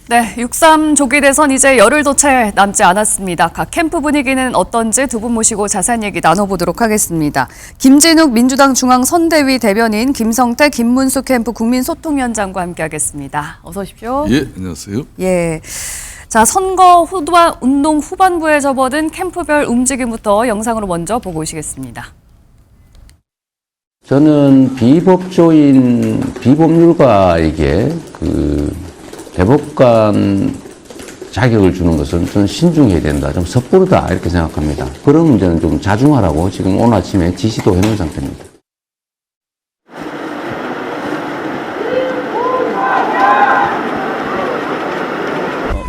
네, 6.3 조기 대선 이제 열흘도 채 남지 않았습니다. 각 캠프 분위기는 어떤지 두 분 모시고 자세한 얘기 나눠보도록 하겠습니다. 김진욱 민주당 중앙선대위 대변인, 김성태, 김문수 캠프 국민소통위원장과 함께하겠습니다. 어서 오십시오. 예, 안녕하세요. 예. 자, 선거 운동 후반부에 접어든 캠프별 움직임부터 영상으로 먼저 보고 오시겠습니다. 저는 비법률가에게 대법관 자격을 주는 것은 저는 신중해야 된다, 좀 섣부르다 이렇게 생각합니다. 그런 문제는 좀 자중하라고 지금 오늘 아침에 지시도 해놓은 상태입니다.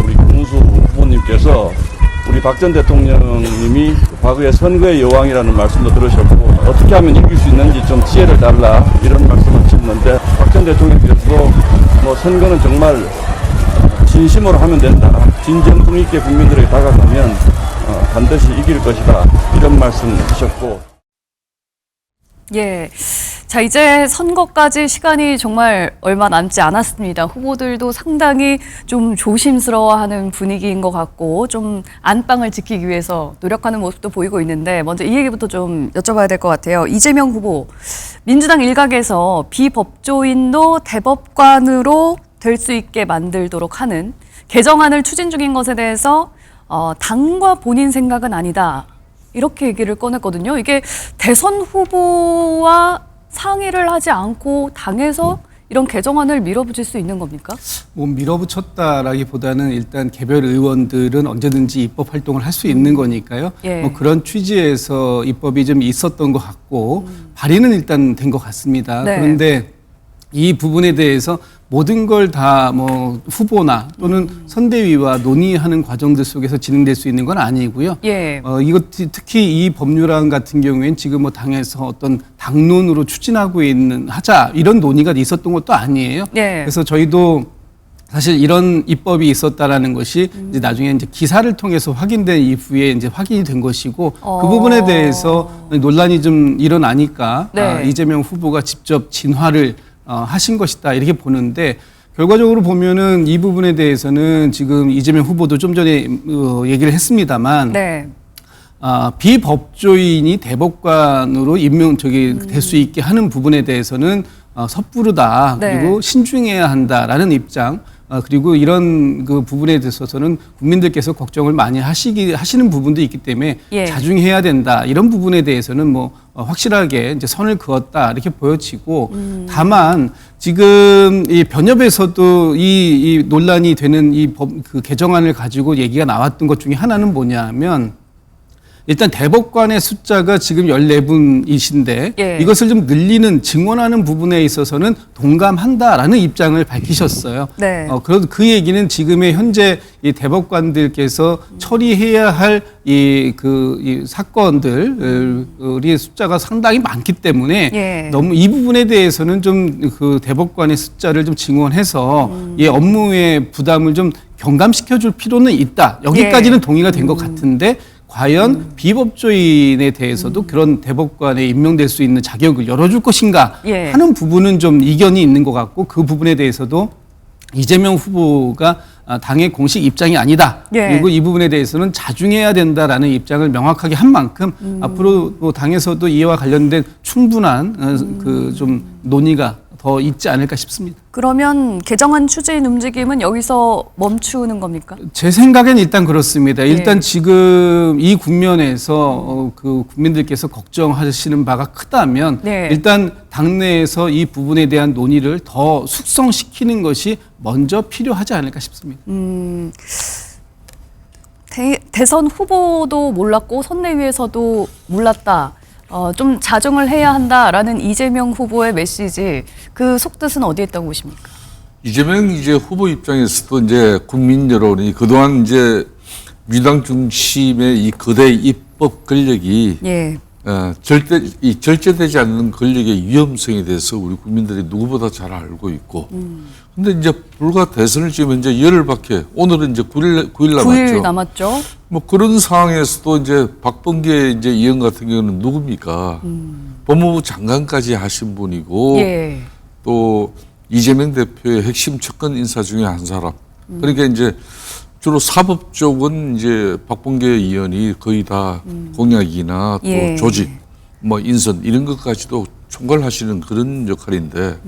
우리 김문수 후보님께서 우리 박 전 대통령님이 과거에 선거의 여왕이라는 말씀도 들으셨고 어떻게 하면 이길 수 있는지 좀 지혜를 달라 이런 말씀을 하셨는데 박 전 대통령께서도 선거는 정말 진심으로 하면 된다. 진정성 있게 국민들에게 다가가면 반드시 이길 것이다. 이런 말씀 하셨고. 예. 자, 이제 선거까지 시간이 정말 얼마 남지 않았습니다. 후보들도 상당히 좀 조심스러워하는 분위기인 것 같고 좀 안방을 지키기 위해서 노력하는 모습도 보이고 있는데 먼저 이 얘기부터 좀 여쭤봐야 될 것 같아요. 이재명 후보, 민주당 일각에서 비법조인도 대법관으로 될 수 있게 만들도록 하는 개정안을 추진 중인 것에 대해서 당과 본인 생각은 아니다. 이렇게 얘기를 꺼냈거든요. 이게 대선 후보와 상의를 하지 않고 당에서 이런 개정안을 밀어붙일 수 있는 겁니까? 밀어붙였다라기보다는 일단 개별 의원들은 언제든지 입법 활동을 할 수 있는 거니까요. 예. 그런 취지에서 입법이 좀 있었던 것 같고 발의는 일단 된 것 같습니다. 네. 그런데 이 부분에 대해서 모든 걸 다 후보나 또는 선대위와 논의하는 과정들 속에서 진행될 수 있는 건 아니고요. 예. 이거 특히 이 법률안 같은 경우에는 지금 당에서 어떤 당론으로 추진하고 있는 하자 이런 논의가 있었던 것도 아니에요. 예. 그래서 저희도 사실 이런 입법이 있었다라는 것이 이제 나중에 이제 기사를 통해서 확인된 이후에 이제 확인이 된 것이고 그 부분에 대해서 논란이 좀 일어나니까 네. 이재명 후보가 직접 진화를 하신 것이다 이렇게 보는데 결과적으로 보면은 이 부분에 대해서는 지금 이재명 후보도 좀 전에 얘기를 했습니다만 네. 비법조인이 대법관으로 될 수 있게 하는 부분에 대해서는 섣부르다. 네. 그리고 신중해야 한다라는 입장. 그리고 이런 그 부분에 대해서는 국민들께서 걱정을 많이 하시는 부분도 있기 때문에 예. 자중해야 된다. 이런 부분에 대해서는 확실하게 이제 선을 그었다. 이렇게 보여지고 다만 지금 이 변협에서도 이 논란이 되는 그 개정안을 가지고 얘기가 나왔던 것 중에 하나는 뭐냐면 일단 대법관의 숫자가 지금 14분이신데 예. 이것을 좀 늘리는 증원하는 부분에 있어서는 동감한다라는 입장을 밝히셨어요. 네. 그 얘기는 지금의 현재 이 대법관들께서 처리해야 할 이 사건들의 숫자가 상당히 많기 때문에 예. 너무 이 부분에 대해서는 좀 그 대법관의 숫자를 좀 증원해서 이 업무의 부담을 좀 경감시켜 줄 필요는 있다. 여기까지는 예. 동의가 된 것 같은데 과연 비법조인에 대해서도 그런 대법관에 임명될 수 있는 자격을 열어줄 것인가 예. 하는 부분은 좀 이견이 있는 것 같고 그 부분에 대해서도 이재명 후보가 당의 공식 입장이 아니다. 예. 그리고 이 부분에 대해서는 자중해야 된다라는 입장을 명확하게 한 만큼 앞으로 당에서도 이와 관련된 충분한 좀 논의가 더 있지 않을까 싶습니다. 그러면 개정안 추진 움직임은 여기서 멈추는 겁니까? 제 생각엔 일단 그렇습니다. 일단 예. 지금 이 국면에서 그 국민들께서 걱정하시는 바가 크다면 네. 일단 당내에서 이 부분에 대한 논의를 더 숙성시키는 것이 먼저 필요하지 않을까 싶습니다. 대선 후보도 몰랐고 선대위에서도 몰랐다. 좀 자중을 해야 한다라는 이재명 후보의 메시지, 그 속뜻은 어디에 있다고 보십니까? 이재명 후보 입장에서도 이제 국민 여론이 그동안 이제 민주당 중심의 이 거대 입법 권력이 예. 절제되지 않는 권력의 위험성에 대해서 우리 국민들이 누구보다 잘 알고 있고, 근데 이제 불과 대선을 지금 이제 열흘밖에, 오늘은 이제 9일 남았죠. 9일 남았죠. 그런 상황에서도 이제 박범계 이제 의원 같은 경우는 누굽니까? 법무부 장관까지 하신 분이고, 예. 또 이재명 대표의 핵심 측근 인사 중에 한 사람. 그러니까 이제 주로 사법 쪽은 이제 박범계 의원이 거의 다 공약이나 또 예. 조직, 뭐 인선 이런 것까지도 총괄하시는 그런 역할인데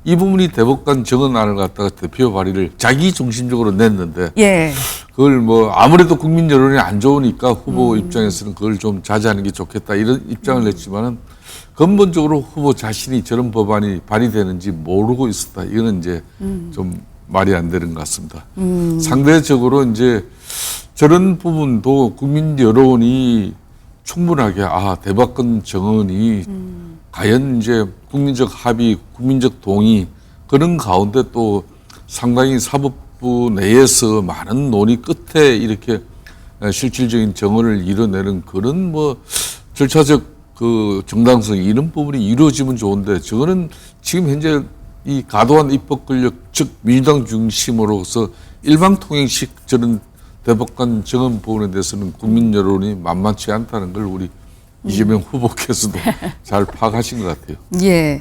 이 부분이 대법관 정언안을 갖다가 대표 발의를 자기 중심적으로 냈는데 예. 그걸 뭐 아무래도 국민 여론이 안 좋으니까 후보 입장에서는 그걸 좀 자제하는 게 좋겠다 이런 입장을 냈지만은 근본적으로 후보 자신이 저런 법안이 발의되는지 모르고 있었다. 이거는 이제 좀 말이 안 되는 것 같습니다. 상대적으로 이제 저런 부분도 국민 여론이 충분하게 대법관 정언이 과연 이제 국민적 합의, 국민적 동의 그런 가운데 또 상당히 사법부 내에서 많은 논의 끝에 이렇게 실질적인 정언을 이뤄내는 그런 뭐 절차적 그 정당성 이런 부분이 이루어지면 좋은데 저거는 지금 현재 이 과도한 입법 권력 즉 민주당 중심으로서 일방통행식 저런 대법관 정언 부분에 대해서는 국민 여론이 만만치 않다는 걸 우리 이재명 후보께서도 잘 파악하신 것 같아요. 예.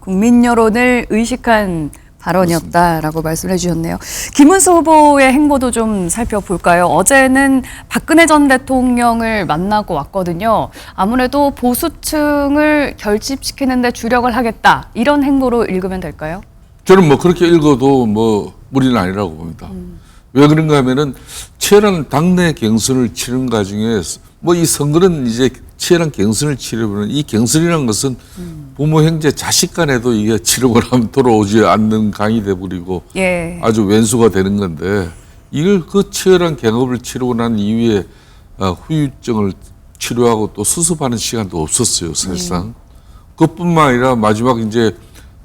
국민 여론을 의식한 발언이었다라고 말씀해 주셨네요. 김문수 후보의 행보도 좀 살펴볼까요? 어제는 박근혜 전 대통령을 만나고 왔거든요. 아무래도 보수층을 결집시키는 데 주력을 하겠다. 이런 행보로 읽으면 될까요? 저는 뭐 그렇게 읽어도 뭐 무리는 아니라고 봅니다. 왜 그런가 하면은 치열한 당내 경선을 치른 과정에 뭐 이 선거는 이제 치열한 경선을 치르면 이 경선이라는 것은 부모, 형제, 자식 간에도 이게 치르고 나면 돌아오지 않는 강이 돼버리고 예. 아주 왼수가 되는 건데 이걸 그 치열한 경업을 치르고 난 이후에 후유증을 치료하고 또 수습하는 시간도 없었어요, 사실상. 그뿐만 아니라 마지막 이제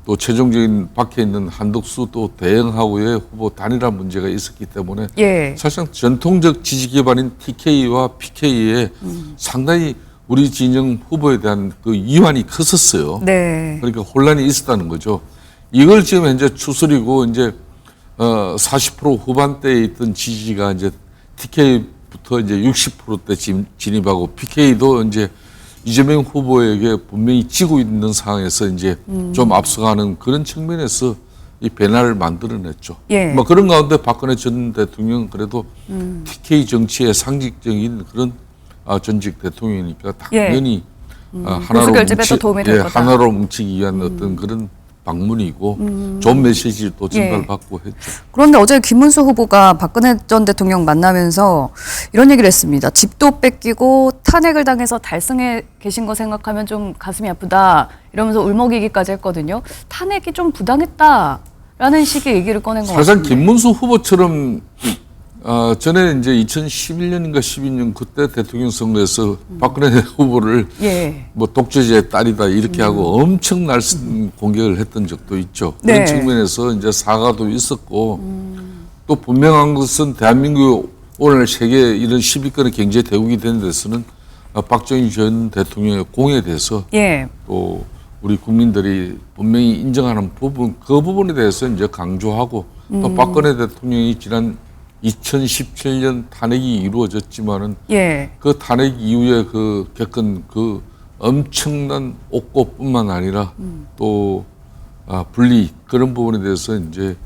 또 최종적인 박혀 있는 한덕수 또 대행하고의 후보 단일화 문제가 있었기 때문에 예. 사실상 전통적 지지 기반인 TK와 PK에 상당히 우리 진영 후보에 대한 그 이완이 컸었어요. 네. 그러니까 혼란이 있었다는 거죠. 이걸 지금 현재 추스리고 이제 40% 후반대에 있던 지지가 이제 TK부터 이제 60%대 진입하고 PK도 이제 이재명 후보에게 분명히 지고 있는 상황에서 이제 좀 앞서가는 그런 측면에서 이 변화를 만들어냈죠. 예. 뭐 그런 가운데 박근혜 전 대통령은 그래도 TK 정치의 상징적인 그런 전직 대통령이니까 당연히 보수 결집에도 도움이 될 거다. 하나로 뭉치기 위한 어떤 그런 방문이고 좋은 메시지를 또 전달받고 했죠. 그런데 어제 김문수 후보가 박근혜 전 대통령 만나면서 이런 얘기를 했습니다. 집도 뺏기고 탄핵을 당해서 달성해 계신 거 생각하면 좀 가슴이 아프다 이러면서 울먹이기까지 했거든요. 탄핵이 좀 부당했다라는 식의 얘기를 꺼낸 것 사실 같습니다. 김문수 후보처럼 전에 이제 2011년인가 12년 그때 대통령 선거에서 박근혜 후보를 예. 뭐 독재자의 딸이다 이렇게 하고 엄청 날씬 공격을 했던 적도 있죠. 그런 네. 측면에서 이제 사과도 있었고 또 분명한 것은 대한민국 오늘 세계 이런 10위권의 경제 대국이 된 데서는 박정희 전 대통령의 공에 대해서 예. 또 우리 국민들이 분명히 인정하는 부분 그 부분에 대해서 이제 강조하고 또 박근혜 대통령이 지난 2017년 탄핵이 이루어졌지만은 예. 그 탄핵 이후에 그 겪은 그 엄청난 옥고뿐만 아니라 또 분리 그런 부분에 대해서 이제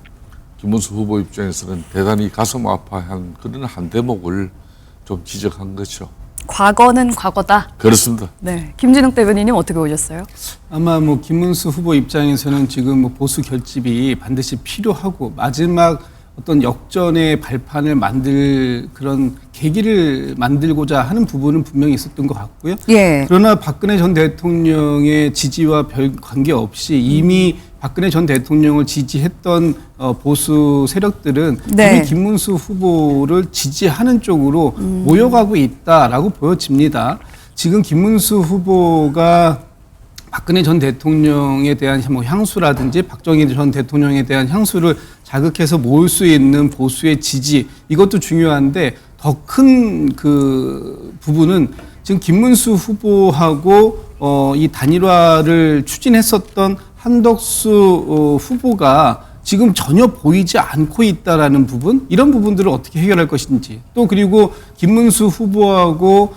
김문수 후보 입장에서는 대단히 가슴 아파한 그런 한 대목을 좀 지적한 거죠. 과거는 과거다. 그렇습니다. 네. 김진욱 대변인님 어떻게 보셨어요? 아마 뭐 김문수 후보 입장에서는 지금 뭐 보수 결집이 반드시 필요하고 마지막 어떤 역전의 발판을 만들 그런 계기를 만들고자 하는 부분은 분명히 있었던 것 같고요. 예. 그러나 박근혜 전 대통령의 지지와 별 관계없이 이미 박근혜 전 대통령을 지지했던 보수 세력들은 네. 이미 김문수 후보를 지지하는 쪽으로 모여가고 있다라고 보여집니다. 지금 김문수 후보가 박근혜 전 대통령에 대한 뭐 향수라든지 박정희 전 대통령에 대한 향수를 자극해서 모을 수 있는 보수의 지지 이것도 중요한데 더 큰 그 부분은 지금 김문수 후보하고 이 단일화를 추진했었던 한덕수 후보가 지금 전혀 보이지 않고 있다라는 부분 이런 부분들을 어떻게 해결할 것인지 또 그리고 김문수 후보하고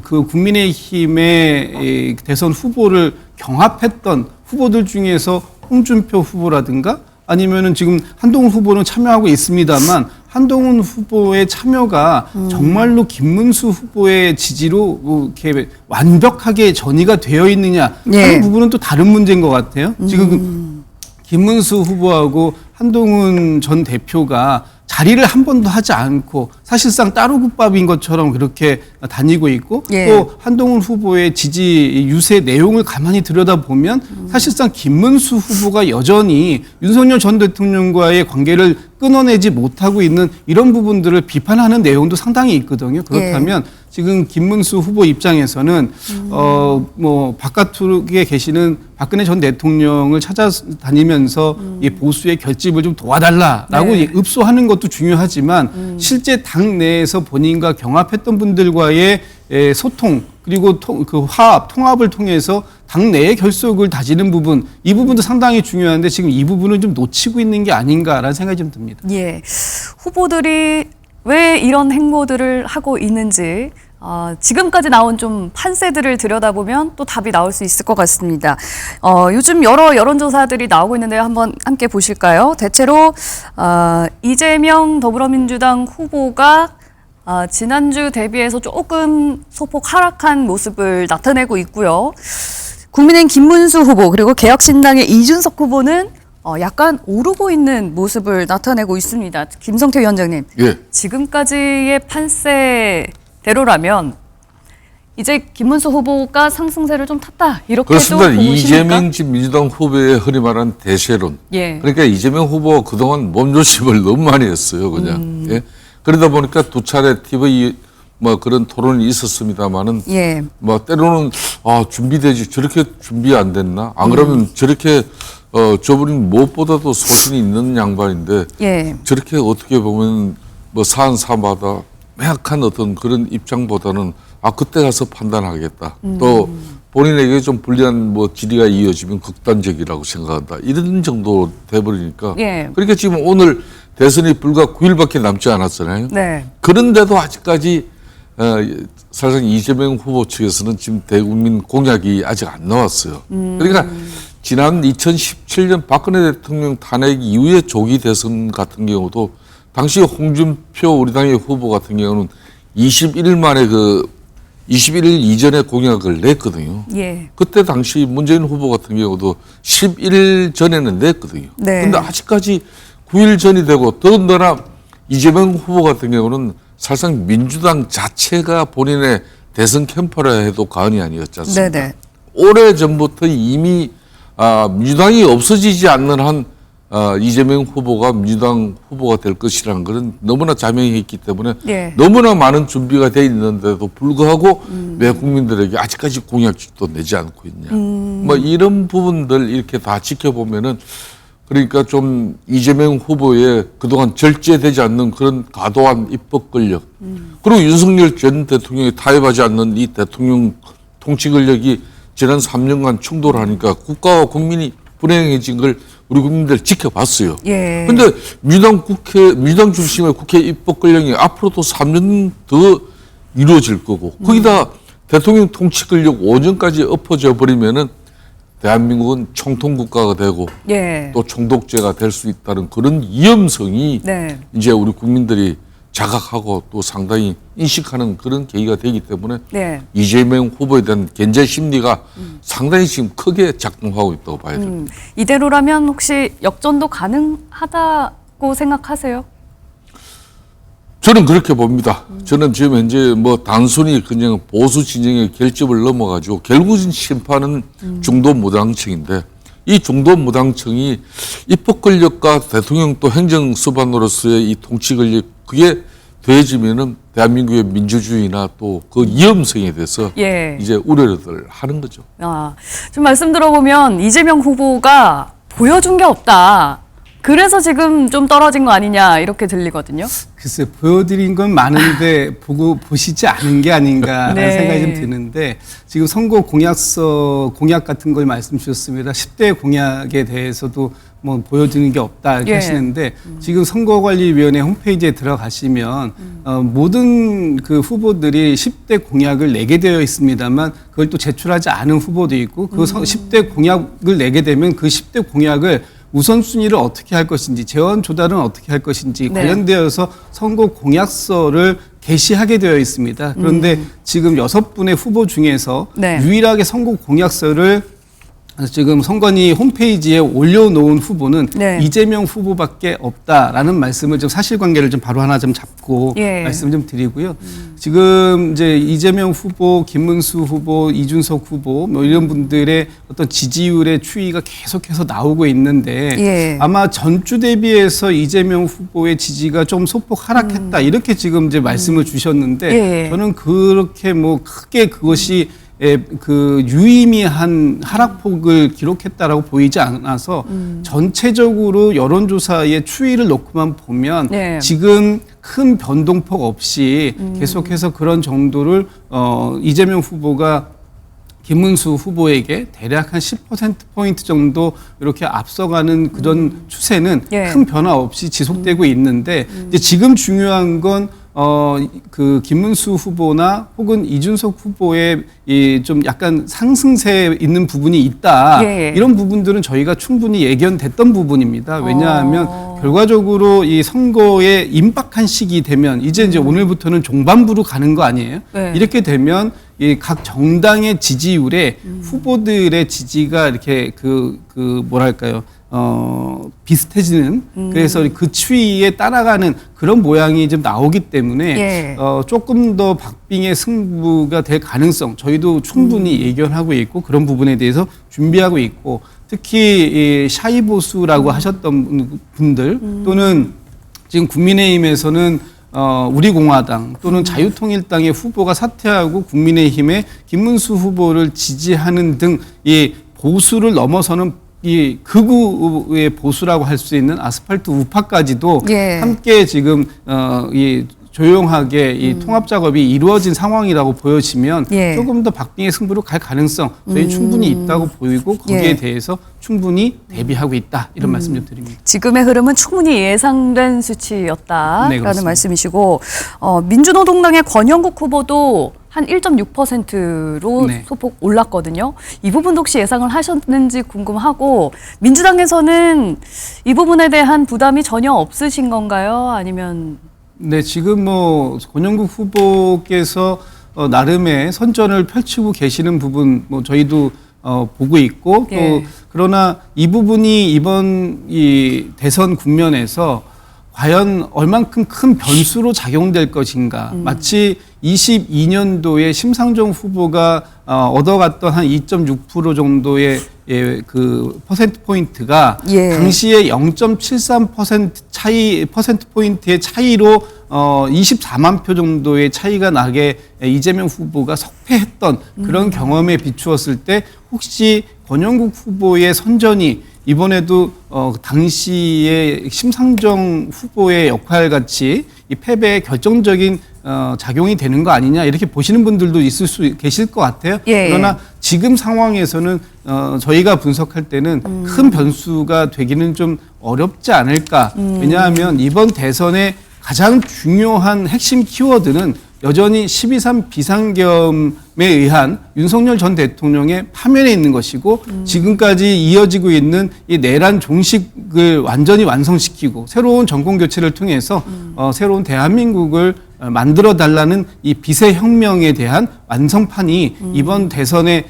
그 국민의힘의 대선 후보를 경합했던 후보들 중에서 홍준표 후보라든가 아니면은 지금 한동훈 후보는 참여하고 있습니다만 한동훈 후보의 참여가 정말로 김문수 후보의 지지로 이렇게 완벽하게 전이가 되어 있느냐 하는 부분은 또 다른 문제인 것 같아요. 지금 김문수 후보하고 한동훈 전 대표가 자리를 한 번도 하지 않고 사실상 따로 국밥인 것처럼 그렇게 다니고 있고 또 한동훈 후보의 지지 유세 내용을 가만히 들여다보면 사실상 김문수 후보가 여전히 윤석열 전 대통령과의 관계를 끊어내지 못하고 있는 이런 부분들을 비판하는 내용도 상당히 있거든요. 그렇다면 지금 김문수 후보 입장에서는 뭐 바깥쪽에 계시는 박근혜 전 대통령을 찾아다니면서 이 보수의 결집을 좀 도와달라라고 읍소하는 것도 중요하지만 실제 당 내에서 본인과 경합했던 분들과의 소통 그리고 그 화합, 통합을 통해서 당 내의 결속을 다지는 부분, 이 부분도 상당히 중요한데 지금 이 부분을 좀 놓치고 있는 게 아닌가라는 생각이 좀 듭니다. 예, 후보들이 왜 이런 행보들을 하고 있는지 지금까지 나온 좀 판세들을 들여다보면 또 답이 나올 수 있을 것 같습니다. 요즘 여러 여론조사들이 나오고 있는데요. 한번 함께 보실까요? 대체로 이재명 더불어민주당 후보가 지난주 대비해서 조금 소폭 하락한 모습을 나타내고 있고요. 국민의힘 김문수 후보 그리고 개혁신당의 이준석 후보는 약간 오르고 있는 모습을 나타내고 있습니다. 김성태 위원장님, 지금까지의 판세대로라면 이제 김문수 후보가 상승세를 좀 탔다 이렇게 그렇습니다. 또 이재명 민주당 후보의 흔히 말하는 대세론. 그러니까 이재명 후보가 그동안 몸조심을 너무 많이 했어요. 그냥. 그러다 보니까 두 차례 TV 뭐 그런 토론이 있었습니다만은 뭐 때로는 준비되지 저렇게 준비 안 됐나? 안 그러면 저렇게 저분이 무엇보다도 소신이 있는 양반인데 저렇게 어떻게 보면 뭐 사안사마다 명확한 어떤 그런 입장보다는 그때 가서 판단하겠다. 또 본인에게 좀 불리한 뭐 질의가 이어지면 극단적이라고 생각한다. 이런 정도 돼버리니까. 그러니까 지금 오늘 대선이 불과 9일밖에 남지 않았잖아요. 그런데도 아직까지 사실상 이재명 후보 측에서는 지금 대국민 공약이 아직 안 나왔어요. 그러니까 지난 2017년 박근혜 대통령 탄핵 이후에 조기 대선 같은 경우도 당시 홍준표 우리 당의 후보 같은 경우는 21일 만에 21일 이전에 공약을 냈거든요. 그때 당시 문재인 후보 같은 경우도 11일 전에는 냈거든요. 그런데 아직까지 9일 전이 되고 더군다나 이재명 후보 같은 경우는 사실상 민주당 자체가 본인의 대선 캠프라 해도 과언이 아니었지 않습니까? 오래전부터 이미 민주당이 없어지지 않는 한 이재명 후보가 민주당 후보가 될 것이라는 것은 너무나 자명했기 때문에 너무나 많은 준비가 돼 있는데도 불구하고 왜 국민들에게 아직까지 공약도 내지 않고 있냐. 뭐 이런 부분들 이렇게 다 지켜보면은 그러니까 좀 이재명 후보의 그동안 절제되지 않는 그런 과도한 입법 권력 그리고 윤석열 전 대통령이 타협하지 않는 이 대통령 통치 권력이 지난 3년간 충돌하니까 국가와 국민이 불행해진 걸 우리 국민들 지켜봤어요. 그런데 민주당 중심의 국회 입법 권력이 앞으로도 3년 더 이루어질 거고 거기다 대통령 통치 권력 5년까지 엎어져 버리면은 대한민국은 총통국가가 되고 또 총독제가 될 수 있다는 그런 위험성이 이제 우리 국민들이 자각하고 또 상당히 인식하는 그런 계기가 되기 때문에 이재명 후보에 대한 견제 심리가 상당히 지금 크게 작동하고 있다고 봐야 됩니다. 이대로라면 혹시 역전도 가능하다고 생각하세요? 저는 그렇게 봅니다. 저는 지금 현재 뭐 단순히 그냥 보수 진영의 결집을 넘어가지고 결국은 심판은 중도 무당층인데 이 중도 무당층이 입법 권력과 대통령 또 행정 수반으로서의 이 통치 권력 그게 더해지면은 대한민국의 민주주의나 또 그 위험성에 대해서 이제 우려를 하는 거죠. 좀 말씀 들어보면 이재명 후보가 보여준 게 없다. 그래서 지금 좀 떨어진 거 아니냐 이렇게 들리거든요. 글쎄 보여드린 건 많은데 보시지 않은 게 아닌가라는 생각이 좀 드는데 지금 선거 공약서 공약 같은 걸 말씀 주셨습니다. 10대 공약에 대해서도 뭐 보여드리는 게 없다 이렇게 하시는데 지금 선거관리위원회 홈페이지에 들어가시면 모든 그 후보들이 10대 공약을 내게 되어 있습니다만 그걸 또 제출하지 않은 후보도 있고 그 10대 공약을 내게 되면 그 10대 공약을 우선순위를 어떻게 할 것인지, 재원 조달은 어떻게 할 것인지 네. 관련되어서 선거 공약서를 게시하게 되어 있습니다. 그런데 지금 6분의 후보 중에서 네. 유일하게 선거 공약서를 지금 선관위 홈페이지에 올려놓은 후보는 네. 이재명 후보밖에 없다라는 말씀을 좀 사실관계를 좀 바로 하나 좀 잡고 예. 말씀 좀 드리고요. 지금 이제 이재명 후보, 김문수 후보, 이준석 후보 뭐 이런 분들의 어떤 지지율의 추이가 계속해서 나오고 있는데 예. 아마 전주 대비해서 이재명 후보의 지지가 좀 소폭 하락했다 이렇게 지금 이제 말씀을 주셨는데 예. 저는 그렇게 뭐 크게 그것이 그 유의미한 하락폭을 기록했다라고 보이지 않아서 전체적으로 여론조사의 추이를 놓고만 보면 네. 지금 큰 변동폭 없이 계속해서 그런 정도를 이재명 후보가 김문수 후보에게 대략 한 10%포인트 정도 이렇게 앞서가는 그런 추세는 예. 큰 변화 없이 지속되고 있는데 이제 지금 중요한 건 그 김문수 후보나 혹은 이준석 후보의 이 좀 약간 상승세에 있는 부분이 있다. 예. 이런 부분들은 저희가 충분히 예견됐던 부분입니다. 왜냐하면 결과적으로 이 선거에 임박한 시기 되면 이제 오늘부터는 종반부로 가는 거 아니에요? 네. 이렇게 되면 이 각 정당의 지지율에 후보들의 지지가 이렇게 뭐랄까요? 비슷해지는 그래서 그 추이에 따라가는 그런 모양이 좀 나오기 때문에 예. 조금 더 박빙의 승부가 될 가능성 저희도 충분히 예견하고 있고 그런 부분에 대해서 준비하고 있고 특히 이 샤이보수라고 하셨던 분들 또는 지금 국민의힘에서는 우리공화당 또는 자유통일당의 후보가 사퇴하고 국민의힘의 김문수 후보를 지지하는 등 이 보수를 넘어서는 이 극우의 보수라고 할 수 있는 아스팔트 우파까지도 예. 함께 지금 이 조용하게 이 통합 작업이 이루어진 상황이라고 보여지면 예. 조금 더 박빙의 승부로 갈 가능성 저희 충분히 있다고 보이고 거기에 예. 대해서 충분히 대비하고 있다 이런 말씀 좀 드립니다. 지금의 흐름은 충분히 예상된 수치였다라는 네, 그렇습니다. 말씀이시고 민주노동당의 권영국 후보도 한 1.6%로 네. 소폭 올랐거든요. 이 부분도 혹시 예상을 하셨는지 궁금하고 민주당에서는 이 부분에 대한 부담이 전혀 없으신 건가요? 아니면 네, 지금 뭐 권영국 후보께서 나름의 선전을 펼치고 계시는 부분 뭐 저희도 보고 있고 또 예. 그러나 이 부분이 이번 이 대선 국면에서 과연 얼만큼 큰 변수로 작용될 것인가. 마치 22년도에 심상정 후보가 얻어갔던 한 2.6% 정도의 그 퍼센트 포인트가 예. 당시에 0.73% 퍼센트 포인트의 차이로 24만 표 정도의 차이가 나게 이재명 후보가 석패했던 그런 경험에 비추었을 때 혹시 권영국 후보의 선전이 이번에도 당시에 심상정 후보의 역할 같이 이 패배에 결정적인 작용이 되는 거 아니냐 이렇게 보시는 분들도 계실 것 같아요. 예. 그러나 지금 상황에서는 저희가 분석할 때는 큰 변수가 되기는 좀 어렵지 않을까. 왜냐하면 이번 대선의 가장 중요한 핵심 키워드는 여전히 12.3 비상겸에 의한 윤석열 전 대통령의 파면에 있는 것이고 지금까지 이어지고 있는 이 내란 종식을 완전히 완성시키고 새로운 정권 교체를 통해서 새로운 대한민국을 만들어 달라는 이 비세혁명에 대한 완성판이 이번 대선의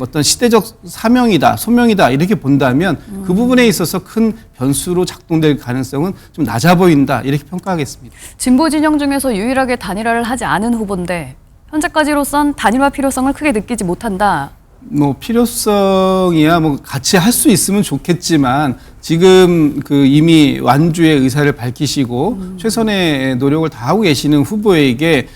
어떤 시대적 사명이다, 소명이다 이렇게 본다면 그 부분에 있어서 큰 변수로 작동될 가능성은 좀 낮아 보인다 이렇게 평가하겠습니다. 진보 진영 중에서 유일하게 단일화를 하지 않은 후보인데 현재까지로선 단일화 필요성을 크게 느끼지 못한다. 뭐 필요성이야 뭐 같이 할 수 있으면 좋겠지만 지금 그 이미 완주의 의사를 밝히시고 최선의 노력을 다하고 계시는 후보에게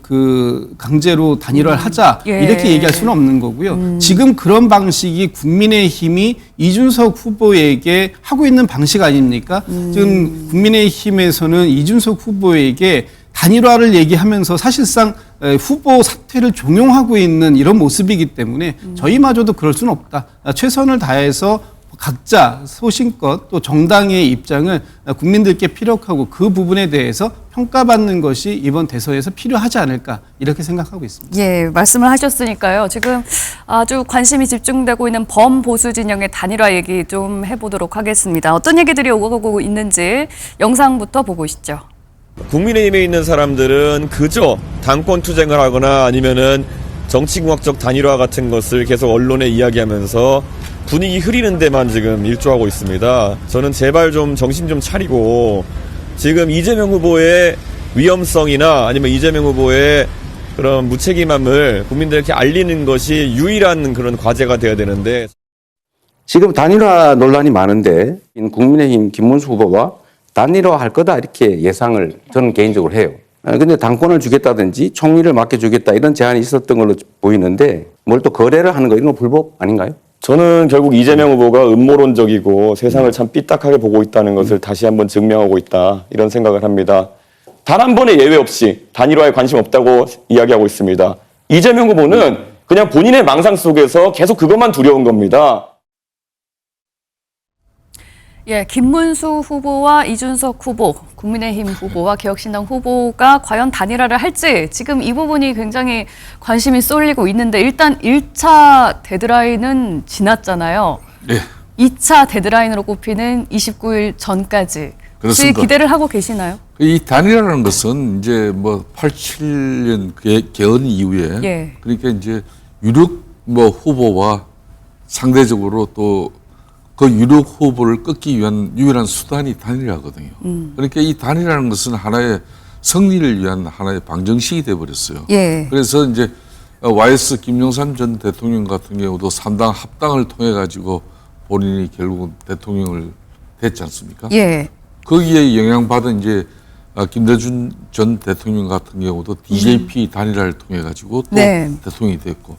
그 강제로 단일화를 하자 예. 이렇게 얘기할 수는 없는 거고요. 지금 그런 방식이 국민의힘이 이준석 후보에게 하고 있는 방식 아닙니까? 지금 국민의힘에서는 이준석 후보에게 단일화를 얘기하면서 사실상 후보 사퇴를 종용하고 있는 이런 모습이기 때문에 저희마저도 그럴 수는 없다. 최선을 다해서 각자 소신껏 또 정당의 입장을 국민들께 피력하고 그 부분에 대해서 평가받는 것이 이번 대선에서 필요하지 않을까 이렇게 생각하고 있습니다. 예, 말씀을 하셨으니까요. 지금 아주 관심이 집중되고 있는 범보수 진영의 단일화 얘기 좀 해보도록 하겠습니다. 어떤 얘기들이 오고 있는지 영상부터 보고 오시죠. 국민의힘에 있는 사람들은 그저 당권 투쟁을 하거나 아니면은 정치공학적 단일화 같은 것을 계속 언론에 이야기하면서 분위기 흐리는 데만 지금 일조하고 있습니다. 저는 제발 좀 정신 좀 차리고 지금 이재명 후보의 위험성이나 아니면 이재명 후보의 그런 무책임함을 국민들에게 알리는 것이 유일한 그런 과제가 되어야 되는데 지금 단일화 논란이 많은데 국민의힘 김문수 후보와 단일화 할 거다 이렇게 예상을 저는 개인적으로 해요. 근데 당권을 주겠다든지 총리를 맡겨주겠다 이런 제안이 있었던 걸로 보이는데 뭘 또 거래를 하는 거 이런 거 불법 아닌가요? 저는 결국 이재명 후보가 음모론적이고 세상을 참 삐딱하게 보고 있다는 것을 다시 한번 증명하고 있다 이런 생각을 합니다. 단 한 번의 예외 없이 단일화에 관심 없다고 이야기하고 있습니다. 이재명 후보는 그냥 본인의 망상 속에서 계속 그것만 두려운 겁니다. 예, 김문수 후보와 이준석 후보, 국민의힘 후보와 개혁신당 후보가 과연 단일화를 할지 지금 이 부분이 굉장히 관심이 쏠리고 있는데 일단 1차 데드라인은 지났잖아요. 예. 2차 데드라인으로 꼽히는 29일 전까지 혹시 그렇습니다. 기대를 하고 계시나요? 이 단일화라는 것은 이제 뭐 87년 개헌 이후에 예. 그러니까 이제 유력 뭐 후보와 상대적으로 또 그 유력 후보를 끊기 위한 유일한 수단이 단일화거든요. 그러니까 이 단일화라는 것은 하나의 승리를 위한 하나의 방정식이 돼버렸어요. 예. 그래서 이제 YS 김영삼 전 대통령 같은 경우도 3당 합당을 통해 가지고 본인이 결국은 대통령을 됐지 않습니까? 예. 거기에 영향받은 이제 김대중 전 대통령 같은 경우도 DJP 단일화를 통해 가지고 또 네. 대통령이 됐고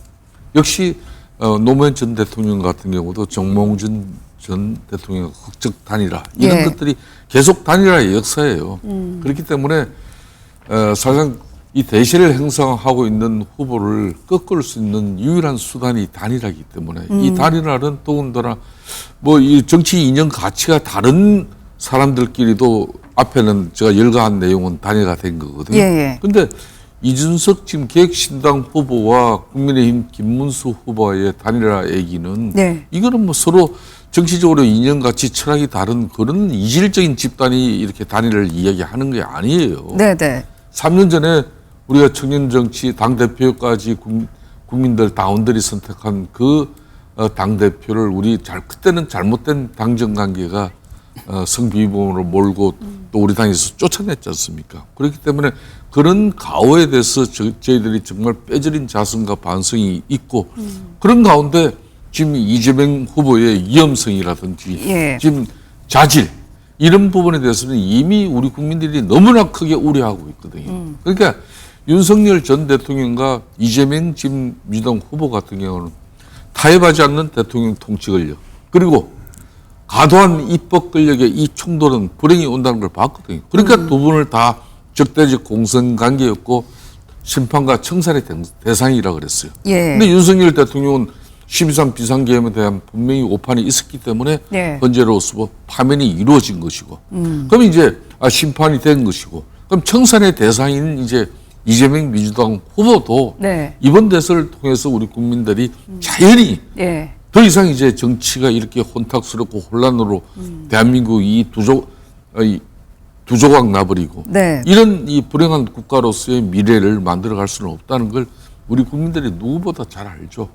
역시 노무현 전 대통령 같은 경우도 정몽준 전 대통령 흑적 단일화 이런 예. 것들이 계속 단일화의 역사예요. 그렇기 때문에 사실상 이 대세를 형성하고 있는 후보를 꺾을 수 있는 유일한 수단이 단일화이기 때문에 이 단일화는 더군다나 뭐 이 정치 이념 가치가 다른 사람들끼리도 앞에는 제가 열거한 내용은 단일화가 된 거거든요. 예. 근데 이준석 지금 개혁신당 후보와 국민의힘 김문수 후보의 단일화 얘기는 네. 이거는 뭐 서로 정치적으로 이념 가치 철학이 다른 그런 이질적인 집단이 이렇게 단일화를 이야기하는 게 아니에요. 네네. 3년 전에 우리가 청년 정치 당대표까지 국민들 당원들이 선택한 그 당대표를 그때는 잘못된 당정 관계가 성비범으로 몰고 또 우리 당에서 쫓아냈지 않습니까? 그렇기 때문에 그런 가오에 대해서 저희들이 정말 빼저린 자성과 반성이 있고 그런 가운데 지금 이재명 후보의 위험성이라든지 예. 지금 자질 이런 부분에 대해서는 이미 우리 국민들이 너무나 크게 우려하고 있거든요. 그러니까 윤석열 전 대통령과 이재명 지금 민주당 후보 같은 경우는 타협하지 않는 대통령 통치 권력 그리고 과도한 입법 권력의 이 충돌은 불행이 온다는 걸 봤거든요. 그러니까 두 분을 다 적대적 공선 관계였고 심판과 청산의 대상이라 그랬어요. 예. 근데 윤석열 대통령은 12.3 비상계엄에 대한 분명히 오판이 있었기 때문에 네. 현재로서 파면이 이루어진 것이고 그럼 이제 심판이 된 것이고 그럼 청산의 대상인 이제 이재명 민주당 후보도 네. 이번 대선을 통해서 우리 국민들이 자연히 예. 더 이상 이제 정치가 이렇게 혼탁스럽고 혼란으로 대한민국 이 두 조각 나버리고 네. 이런 이 불행한 국가로서의 미래를 만들어갈 수는 없다는 걸 우리 국민들이 누구보다 잘 알죠.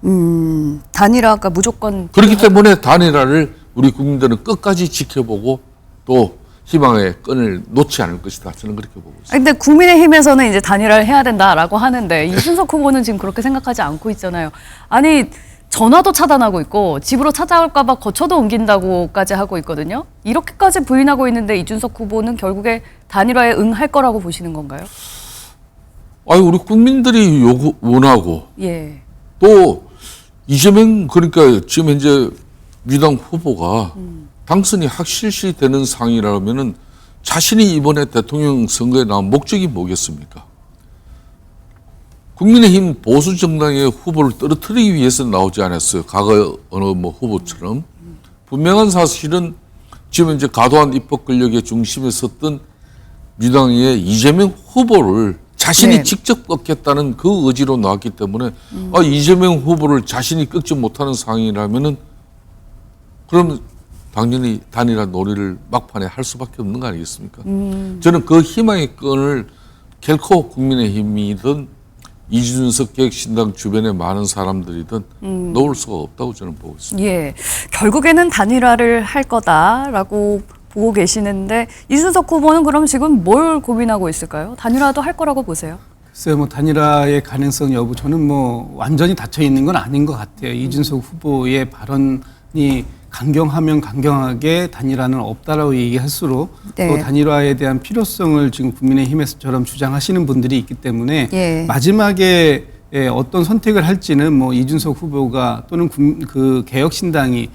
단일화가 무조건 그렇기 때문에 단일화를 우리 국민들은 끝까지 지켜보고 또 희망의 끈을 놓지 않을 것이다. 저는 그렇게 보고 있습니다. 근데 국민의힘에서는 이제 단일화를 해야 된다라고 하는데 이준석 후보는 지금 그렇게 생각하지 않고 있잖아요. 아니 전화도 차단하고 있고 집으로 찾아올까 봐 거처도 옮긴다고까지 하고 있거든요. 이렇게까지 부인하고 있는데 이준석 후보는 결국에 단일화에 응할 거라고 보시는 건가요? 아니 우리 국민들이 원하고 예. 또 이재명 그러니까 지금 현재 민주당 후보가 당선이 확실시 되는 상황이라면은 자신이 이번에 대통령 선거에 나온 목적이 뭐겠습니까? 국민의힘 보수 정당의 후보를 떨어뜨리기 위해서 나오지 않았어요. 과거 어느 뭐 후보처럼 분명한 사실은 지금 이제 과도한 입법 권력의 중심에 섰던 민주당의 이재명 후보를 자신이 네. 직접 꺾겠다는 그 의지로 나왔기 때문에 이재명 후보를 자신이 꺾지 못하는 상황이라면은 그럼 당연히 단일화 논의를 막판에 할 수밖에 없는 거 아니겠습니까? 저는 그 희망의 끈을 결코 국민의힘이든 이준석 개혁신당 주변의 많은 사람들이든 놓을 수가 없다고 저는 보고 있습니다. 예, 결국에는 단일화를 할 거다라고 보고 계시는데 이준석 후보는 그럼 지금 뭘 고민하고 있을까요? 단일화도 할 거라고 보세요? 글쎄요, 뭐 단일화의 가능성 여부 저는 뭐 완전히 닫혀 있는 건 아닌 것 같아요. 이준석 후보의 발언이 강경하면 강경하게 단일화는 없다라고 얘기할수록 네. 또 단일화에 대한 필요성을 지금 국민의힘에서처럼 주장하시는 분들이 있기 때문에 예. 마지막에 어떤 선택을 할지는 뭐 이준석 후보가 또는 그 개혁신당이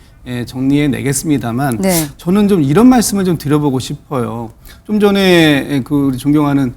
정리해 내겠습니다만 네. 저는 좀 이런 말씀을 좀 드려보고 싶어요. 좀 전에 그 우리 존경하는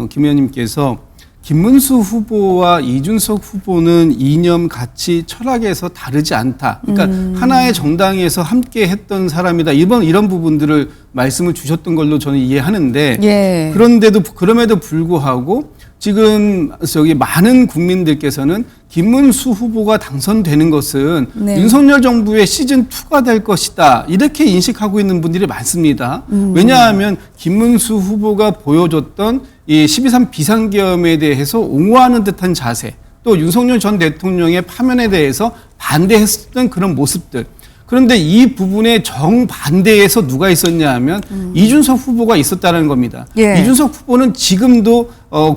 김 의원님께서 김문수 후보와 이준석 후보는 이념, 가치, 철학에서 다르지 않다. 그러니까 하나의 정당에서 함께 했던 사람이다. 이런 부분들을 말씀을 주셨던 걸로 저는 이해하는데 예. 그럼에도 불구하고 지금 저기 많은 국민들께서는 김문수 후보가 당선되는 것은 네. 윤석열 정부의 시즌2가 될 것이다. 이렇게 인식하고 있는 분들이 많습니다. 왜냐하면 김문수 후보가 보여줬던 이 12.3 비상계엄에 대해서 옹호하는 듯한 자세, 또 윤석열 전 대통령의 파면에 대해서 반대했던 그런 모습들. 그런데 이 부분에 정반대에서 누가 있었냐 하면 이준석 후보가 있었다는 겁니다. 예. 이준석 후보는 지금도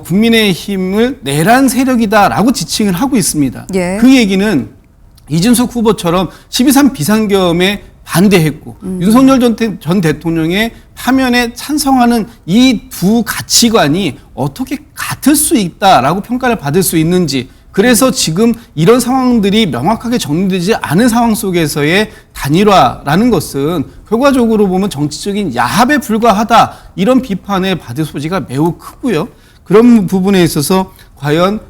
국민의힘을 내란 세력이다라고 지칭을 하고 있습니다. 예. 그 얘기는 이준석 후보처럼 12.3 비상계엄에 반대했고 윤석열 전 대통령의 파면에 찬성하는 이 두 가치관이 어떻게 같을 수 있다라고 평가를 받을 수 있는지, 그래서 지금 이런 상황들이 명확하게 정리되지 않은 상황 속에서의 단일화라는 것은 결과적으로 보면 정치적인 야합에 불과하다, 이런 비판을 받을 소지가 매우 크고요. 그런 부분에 있어서 과연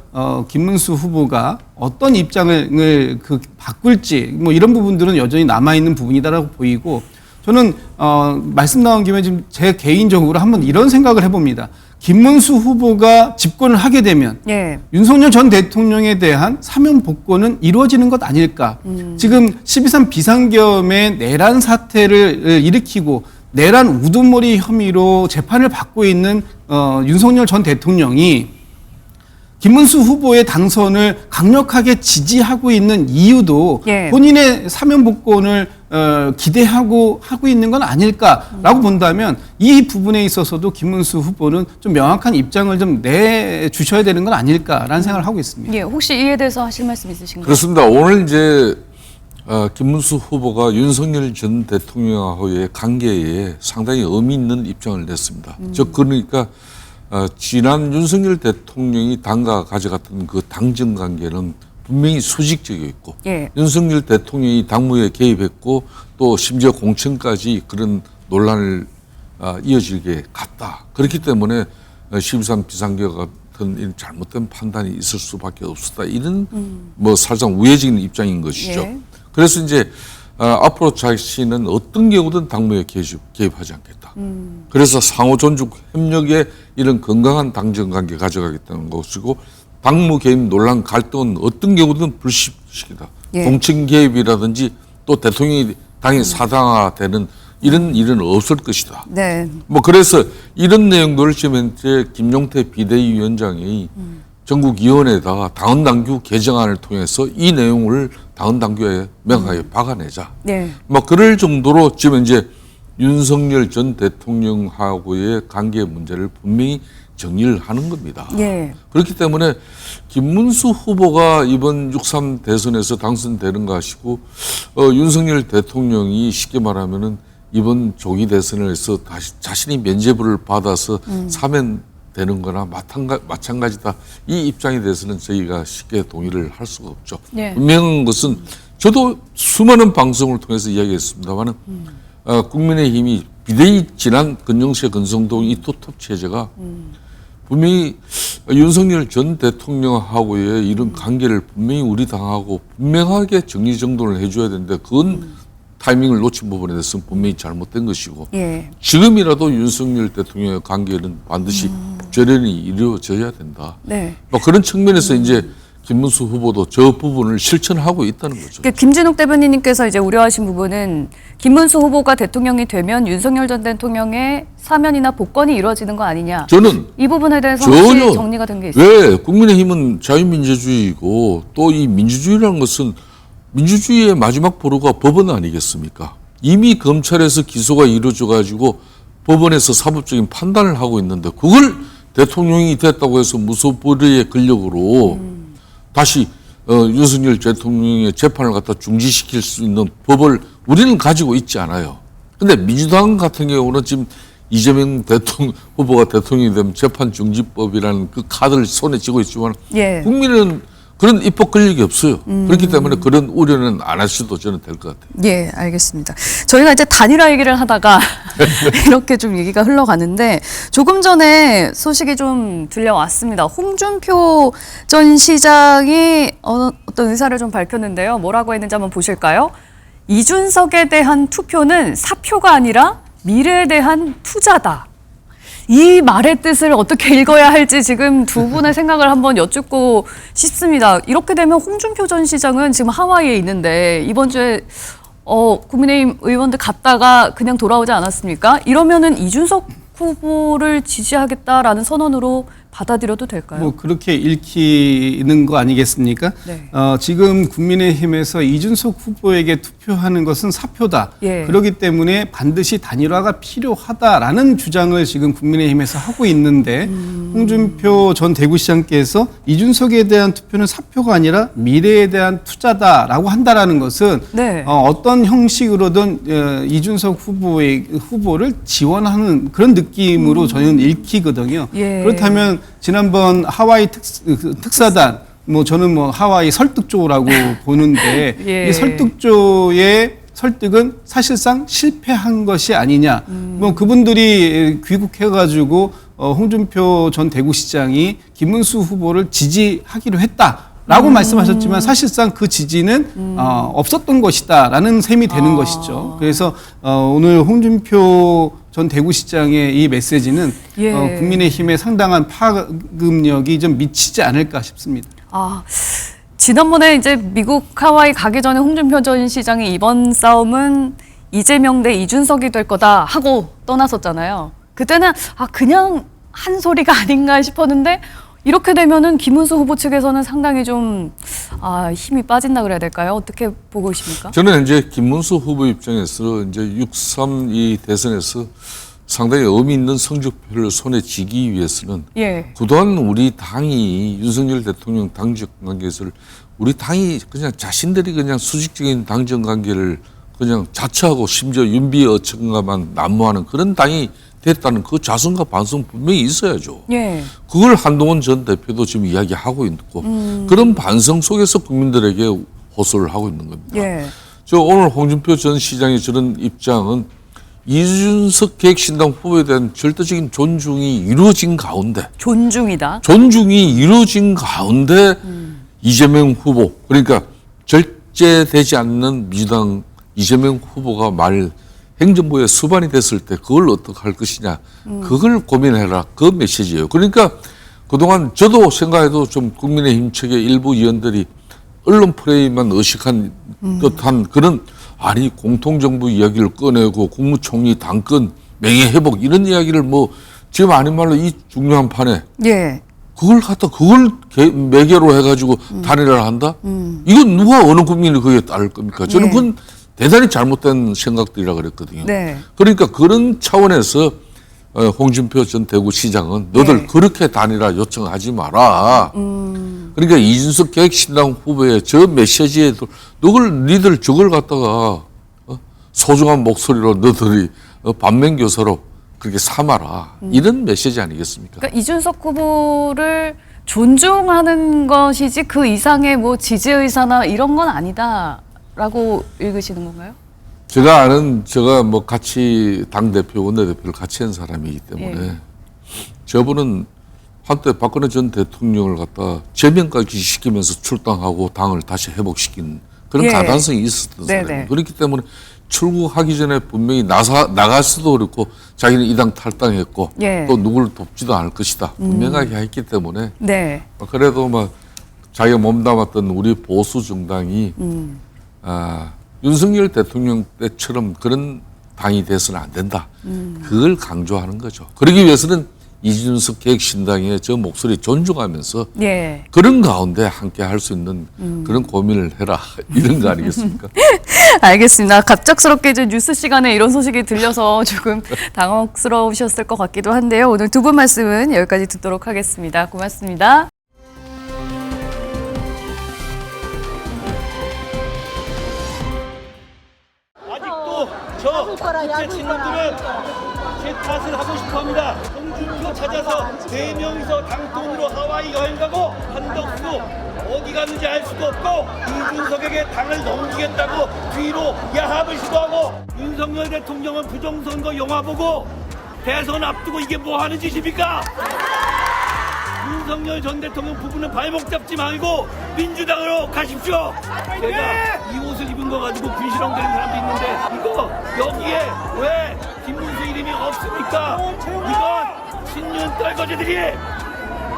김문수 후보가 어떤 입장을 바꿀지 뭐 이런 부분들은 여전히 남아 있는 부분이다라고 보이고, 저는 말씀 나온 김에 지금 제 개인적으로 한번 이런 생각을 해봅니다. 김문수 후보가 집권을 하게 되면 예. 윤석열 전 대통령에 대한 사면 복권은 이루어지는 것 아닐까. 지금 12.3 비상계엄의 내란 사태를 일으키고 내란 우두머리 혐의로 재판을 받고 있는 윤석열 전 대통령이 김문수 후보의 당선을 강력하게 지지하고 있는 이유도 예. 본인의 사면 복권을 기대하고 하고 있는 건 아닐까라고 본다면 이 부분에 있어서도 김문수 후보는 좀 명확한 입장을 좀 내주셔야 되는 건 아닐까라는 생각을 하고 있습니다. 예, 혹시 이에 대해서 하실 말씀 있으신가요? 그렇습니다. 오늘 이제 김문수 후보가 윤석열 전 대통령하고의 관계에 상당히 의미 있는 입장을 냈습니다. 즉 그러니까 지난 윤석열 대통령이 당과 가져갔던 그 당정 관계는 분명히 수직적이었고 예. 윤석열 대통령이 당무에 개입했고 또 심지어 공천까지 그런 논란을 이어지게 갔다. 그렇기 때문에 12.3 비상계엄 같은 이런 잘못된 판단이 있을 수밖에 없었다. 이런 뭐 살짝 우회적인 입장인 것이죠. 예. 그래서 이제 앞으로 자신은 어떤 경우든 당무에 개입하지 않겠다. 그래서 상호 존중 협력에 이런 건강한 당정 관계 가져가겠다는 것이고, 당무 개입 논란 갈등은 어떤 경우든 불식시키다. 예. 공천 개입이라든지 또 대통령이 당이 사당화되는 이런 일은 없을 것이다. 네. 뭐 그래서 이런 내용들을 지금 현재 김용태 비대위원장이 전국위원회에다가 당헌당규 개정안을 통해서 이 내용을 당헌당규에 명확하게 박아내자. 네. 뭐 그럴 정도로 지금 이제 윤석열 전 대통령하고의 관계 문제를 분명히 정리를 하는 겁니다. 예. 그렇기 때문에 김문수 후보가 이번 6.3 대선에서 당선되는 것이고 윤석열 대통령이 쉽게 말하면은 이번 조기 대선에서 다시 자신이 면죄부를 받아서 사면되는 거나 마찬가지다. 이 입장에 대해서는 저희가 쉽게 동의를 할 수가 없죠. 예. 분명한 것은 저도 수많은 방송을 통해서 이야기했습니다만은 국민의힘이 비대위 지난 건영세 건성동 이 투톱 체제가 분명히 윤석열 전 대통령하고의 이런 관계를 분명히 우리 당하고 분명하게 정리정돈을 해줘야 되는데 그건 타이밍을 놓친 부분에 대해서는 분명히 잘못된 것이고 예. 지금이라도 윤석열 대통령의 관계는 반드시 절연이 이루어져야 된다. 네. 뭐 그런 측면에서 이제 김문수 후보도 저 부분을 실천하고 있다는 거죠. 그러니까 김진욱 대변인님께서 이제 우려하신 부분은 김문수 후보가 대통령이 되면 윤석열 전 대통령의 사면이나 복권이 이루어지는 거 아니냐. 저는 이 부분에 대해서 전혀 혹시 정리가 된 게 있어요? 왜 국민의힘은 자유민주주의이고 또 이 민주주의라는 것은 민주주의의 마지막 보루가 법원 아니겠습니까? 이미 검찰에서 기소가 이루어져 가지고 법원에서 사법적인 판단을 하고 있는데 그걸 대통령이 됐다고 해서 무소불위의 권력으로 다시 윤석열 대통령의 재판을 갖다 중지시킬 수 있는 법을 우리는 가지고 있지 않아요. 근데 민주당 같은 경우는 지금 이재명 후보가 대통령이 되면 재판 중지법이라는 그 카드를 손에 쥐고 있지만 예. 국민은 그런 입법 권력이 없어요. 그렇기 때문에 그런 우려는 안 하셔도 저는 될 것 같아요. 예, 알겠습니다. 저희가 이제 단일화 얘기를 하다가 이렇게 좀 얘기가 흘러가는데 조금 전에 소식이 좀 들려왔습니다. 홍준표 전 시장이 어떤 의사를 좀 밝혔는데요. 뭐라고 했는지 한번 보실까요? 이준석에 대한 투표는 사표가 아니라 미래에 대한 투자다. 이 말의 뜻을 어떻게 읽어야 할지 지금 두 분의 생각을 한번 여쭙고 싶습니다. 이렇게 되면 홍준표 전 시장은 지금 하와이에 있는데 이번 주에 국민의힘 의원들 갔다가 그냥 돌아오지 않았습니까? 이러면은 이준석 후보를 지지하겠다라는 선언으로 받아들여도 될까요? 뭐 그렇게 읽히는 거 아니겠습니까? 네. 지금 국민의힘에서 이준석 후보에게 투표하는 것은 사표다. 예. 그렇기 때문에 반드시 단일화가 필요하다라는 주장을 지금 국민의힘에서 하고 있는데 홍준표 전 대구시장께서 이준석에 대한 투표는 사표가 아니라 미래에 대한 투자다라고 한다라는 것은 네. 어떤 형식으로든 이준석 후보를 지원하는 그런 느낌으로 저는 읽히거든요. 예. 그렇다면 지난번 하와이 특사단 뭐 저는 뭐 하와이 설득조라고 보는데 예. 이 설득조의 설득은 사실상 실패한 것이 아니냐. 뭐 그분들이 귀국해가지고 홍준표 전 대구시장이 김문수 후보를 지지하기로 했다라고 말씀하셨지만 사실상 그 지지는 없었던 것이다라는 셈이 되는 것이죠. 그래서 오늘 홍준표 전 대구시장의 이 메시지는 예. 국민의힘에 상당한 파급력이 좀 미치지 않을까 싶습니다. 지난번에 이제 미국 하와이 가기 전에 홍준표 전 시장이 이번 싸움은 이재명 대 이준석이 될 거다 하고 떠났었잖아요. 그때는 그냥 한 소리가 아닌가 싶었는데 이렇게 되면은 김문수 후보 측에서는 상당히 좀 힘이 빠진다 그래야 될까요? 어떻게 보고 계십니까? 저는 이제 김문수 후보 입장에서 이제 6.3 이 대선에서 상당히 의미 있는 성적표를 손에 쥐기 위해서는 예. 그동안 우리 당이 윤석열 대통령 당적 관계에서 우리 당이 그냥 자신들이 그냥 수직적인 당정 관계를 그냥 자처하고 심지어 윤비 어천가만 난무하는 그런 당이 됐다는 그 자성과 반성 분명히 있어야죠. 예. 그걸 한동훈 전 대표도 지금 이야기하고 있고 그런 반성 속에서 국민들에게 호소를 하고 있는 겁니다. 예. 저 오늘 홍준표 전 시장의 저런 입장은 이준석 계획신당 후보에 대한 절대적인 존중이 이루어진 가운데 존중이 이루어진 가운데 이재명 후보 그러니까 절제되지 않는 민주당 이재명 후보가 행정부의 수반이 됐을 때 그걸 어떻게 할 것이냐 그걸 고민해라 그 메시지예요. 그러니까 그동안 저도 생각해도 좀 국민의힘 측의 일부 의원들이 언론 프레임만 의식한 듯한 그런 공통정부 이야기를 꺼내고 국무총리 당권 명예회복 이런 이야기를 뭐 지금 아닌 말로 이 중요한 판에 예. 그걸 매개로 해가지고 단일화를 한다? 이건 누가 어느 국민이 그게 따를 겁니까? 저는 그건 대단히 잘못된 생각들이라 그랬거든요. 네. 그러니까 그런 차원에서 홍준표 전 대구시장은 너들 그렇게 단일화 요청하지 마라. 그러니까 이준석 계획신당 후보의 저 메시지에도 니들 저걸 갖다가 소중한 목소리로 너들이 반면교사로 그렇게 삼아라. 이런 메시지 아니겠습니까? 그러니까 이준석 후보를 존중하는 것이지 그 이상의 뭐 지지 의사나 이런 건 아니다라고 읽으시는 건가요? 제가 뭐 같이 당대표, 원내대표를 같이 한 사람이기 때문에 저분은 한때 박근혜 전 대통령을 갖다 제명까지 시키면서 출당하고 당을 다시 회복시킨 그런 가단성이 있었던 사람이에요. 그렇기 때문에 출국하기 전에 분명히 나갈 수도 그렇고 자기는 이 당 탈당했고 예. 또 누구를 돕지도 않을 것이다. 분명하게 했기 때문에 네. 그래도 뭐 자기가 몸담았던 우리 보수 정당이 윤석열 대통령 때처럼 그런 당이 돼서는 안 된다. 그걸 강조하는 거죠. 그러기 위해서는 이준석 개혁신당의 저 목소리 존중하면서 예. 그런 가운데 함께 할 수 있는 그런 고민을 해라. 이런 거 아니겠습니까? 알겠습니다. 갑작스럽게 이제 뉴스 시간에 이런 소식이 들려서 조금 당혹스러우셨을 것 같기도 한데요. 오늘 두 분 말씀은 여기까지 듣도록 하겠습니다. 고맙습니다. 아직도 저 국회 친구들은 제 탓을 하고 싶어합니다. 홍준표 찾아서 4명이서 당통으로 하와이 여행 가고 한덕수 어디 갔는지 알 수도 없고 이준석에게 당을 넘기겠다고 뒤로 야합을 시도하고 윤석열 대통령은 부정선거 영화 보고 대선 앞두고 이게 뭐 하는 짓입니까? 윤석열 전 대통령 부부는 발목 잡지 말고 민주당으로 가십시오. 제가 이 옷을 입은 거 가지고 분실형되는 사람도 있는데 이거 여기에 왜 김문수 이름이 없습니까? 이건 신윤 떨거지들이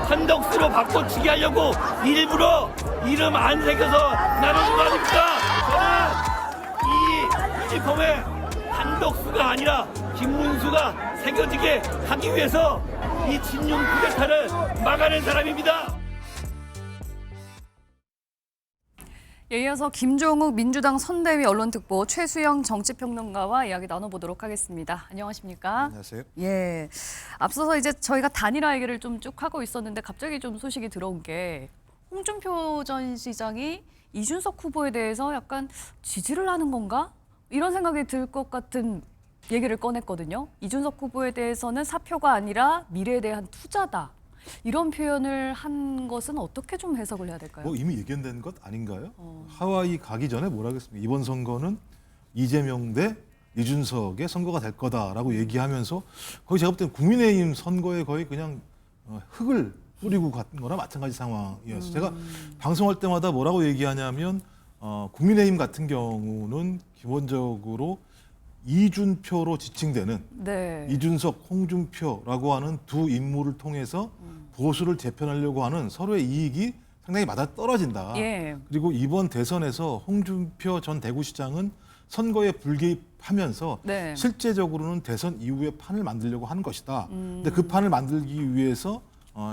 한덕수로 바꿔치기 하려고 일부러 이름 안 새겨서 나누는 거 아닙니까? 저는 이 유니폼에 한덕수가 아니라 김문수가 새겨지게 하기 위해서 이 친윤 쿠데타를 막아낸 사람입니다. 이어서 김종욱 민주당 선대위 언론특보 최수영 정치평론가와 이야기 나눠보도록 하겠습니다. 안녕하십니까? 안녕하세요. 예. 앞서서 이제 저희가 단일화 얘기를 좀 쭉 하고 있었는데 갑자기 좀 소식이 들어온 게 홍준표 전 시장이 이준석 후보에 대해서 약간 지지를 하는 건가? 이런 생각이 들 것 같은 얘기를 꺼냈거든요. 이준석 후보에 대해서는 사표가 아니라 미래에 대한 투자다. 이런 표현을 한 것은 어떻게 좀 해석을 해야 될까요? 뭐 이미 예견된 것 아닌가요? 하와이 가기 전에 뭐라 그랬습니까? 이번 선거는 이재명 대 이준석의 선거가 될 거다라고 얘기하면서 거의 제가 볼 때는 국민의힘 선거에 거의 그냥 흙을 뿌리고 갔던 거나 마찬가지 상황이었어요. 제가 방송할 때마다 뭐라고 얘기하냐면 국민의힘 같은 경우는 기본적으로 이준표로 지칭되는 네. 이준석, 홍준표라고 하는 두 인물을 통해서 보수를 재편하려고 하는 서로의 이익이 상당히 맞아떨어진다. 예. 그리고 이번 대선에서 홍준표 전 대구시장은 선거에 불개입하면서 네. 실제적으로는 대선 이후에 판을 만들려고 하는 것이다. 근데 그 판을 만들기 위해서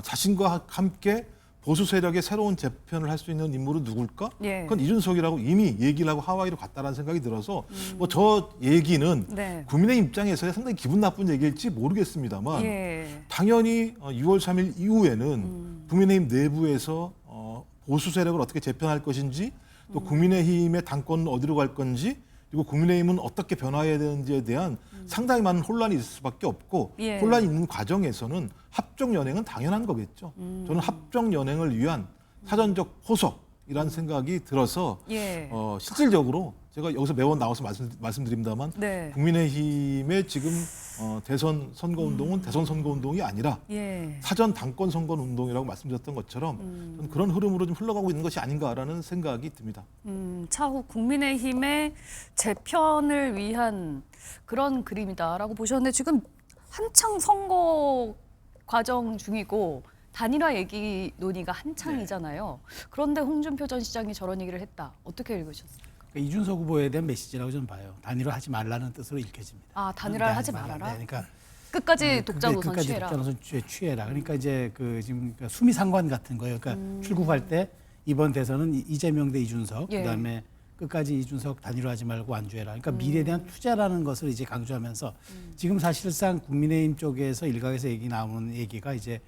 자신과 함께 보수 세력의 새로운 재편을 할 수 있는 인물은 누굴까? 예. 그건 이준석이라고 이미 얘기를 하고 하와이로 갔다라는 생각이 들어서 뭐 저 얘기는 네. 국민의 입장에서 상당히 기분 나쁜 얘기일지 모르겠습니다만 예. 당연히 6월 3일 이후에는 국민의힘 내부에서 보수 세력을 어떻게 재편할 것인지 또 국민의힘의 당권은 어디로 갈 건지 그리고 국민의힘은 어떻게 변화해야 되는지에 대한 상당히 많은 혼란이 있을 수밖에 없고 예. 혼란이 있는 과정에서는 합종 연행은 당연한 거겠죠. 저는 합종 연행을 위한 사전적 포석이라는 생각이 들어서 예. 실질적으로 제가 여기서 매번 나와서 말씀드립니다만 네. 국민의힘의 지금 대선 선거운동은 대선 선거운동이 아니라 예. 사전 당권 선거운동이라고 말씀드렸던 것처럼 저는 그런 흐름으로 좀 흘러가고 있는 것이 아닌가라는 생각이 듭니다. 차후 국민의힘의 재편을 위한 그런 그림이다라고 보셨는데 지금 한창 선거 과정 중이고 단일화 얘기 논의가 한창이잖아요. 그런데 홍준표 전 시장이 저런 얘기를 했다. 어떻게 읽으셨습니까? 그러니까 이준석 후보에 대한 메시지라고 저는 봐요. 단일화 하지 말라는 뜻으로 읽혀집니다. 아, 단일화를 네, 하지 네, 말아라? 네, 그러니까 끝까지 독자 노선 끝까지 취해라. 독자 노선 취해라. 그러니까 이제 그 지금 그러니까 수미상관 같은 거예요. 그러니까 출국할 때 이번 대선은 이재명 대 이준석, 예. 그다음에 끝까지 이준석 단일화하지 말고 완주해라. 그러니까 미래에 대한 투자라는 것을 이제 강조하면서 지금 사실상 국민의힘 쪽에서 일각에서 얘기 나오는 얘기가 이제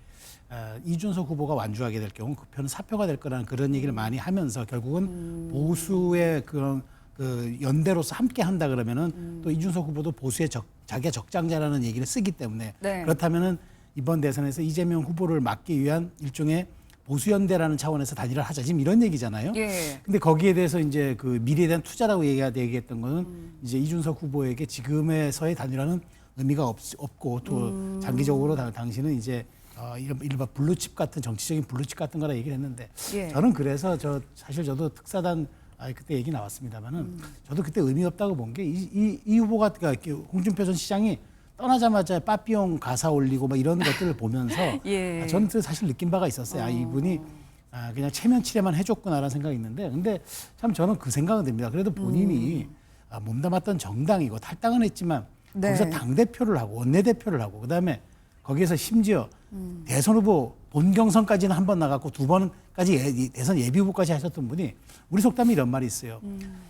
이준석 후보가 완주하게 될 경우 그 표는 사표가 될 거라는 그런 얘기를 많이 하면서 결국은 보수의 그런 그 연대로서 함께 한다 그러면은 또 이준석 후보도 보수의 자기가 적장자라는 얘기를 쓰기 때문에 네. 그렇다면은 이번 대선에서 이재명 후보를 막기 위한 일종의 보수연대라는 차원에서 단일화를 하자 지금 이런 얘기잖아요. 예. 근데 거기에 대해서 이제 그 미래에 대한 투자라고 얘기했던 거는 이제 이준석 후보에게 지금에서의 단일화는 의미가 없고 또 장기적으로 당신은 이제 일반 블루칩 같은 정치적인 블루칩 같은 거라 얘기를 했는데 예. 저는 그래서 사실 저도 특사단 그때 얘기 나왔습니다만은 저도 그때 의미 없다고 본 게 이 후보가 그러니까 홍준표 전 시장이 떠나자마자 빠삐용 가사 올리고 막 이런 것들을 보면서 예. 저는 사실 느낀 바가 있었어요. 이분이 그냥 체면 치레만 해줬구나라는 생각이 있는데, 근데 참 저는 그 생각은 듭니다. 그래도 본인이 몸담았던 정당이고 탈당은 했지만 네. 거기서 당 대표를 하고 원내 대표를 하고 그다음에 거기에서 심지어 대선 후보 본경선까지는 한 번 나갔고 두 번까지 대선 예비 후보까지 하셨던 분이, 우리 속담에 이런 말이 있어요.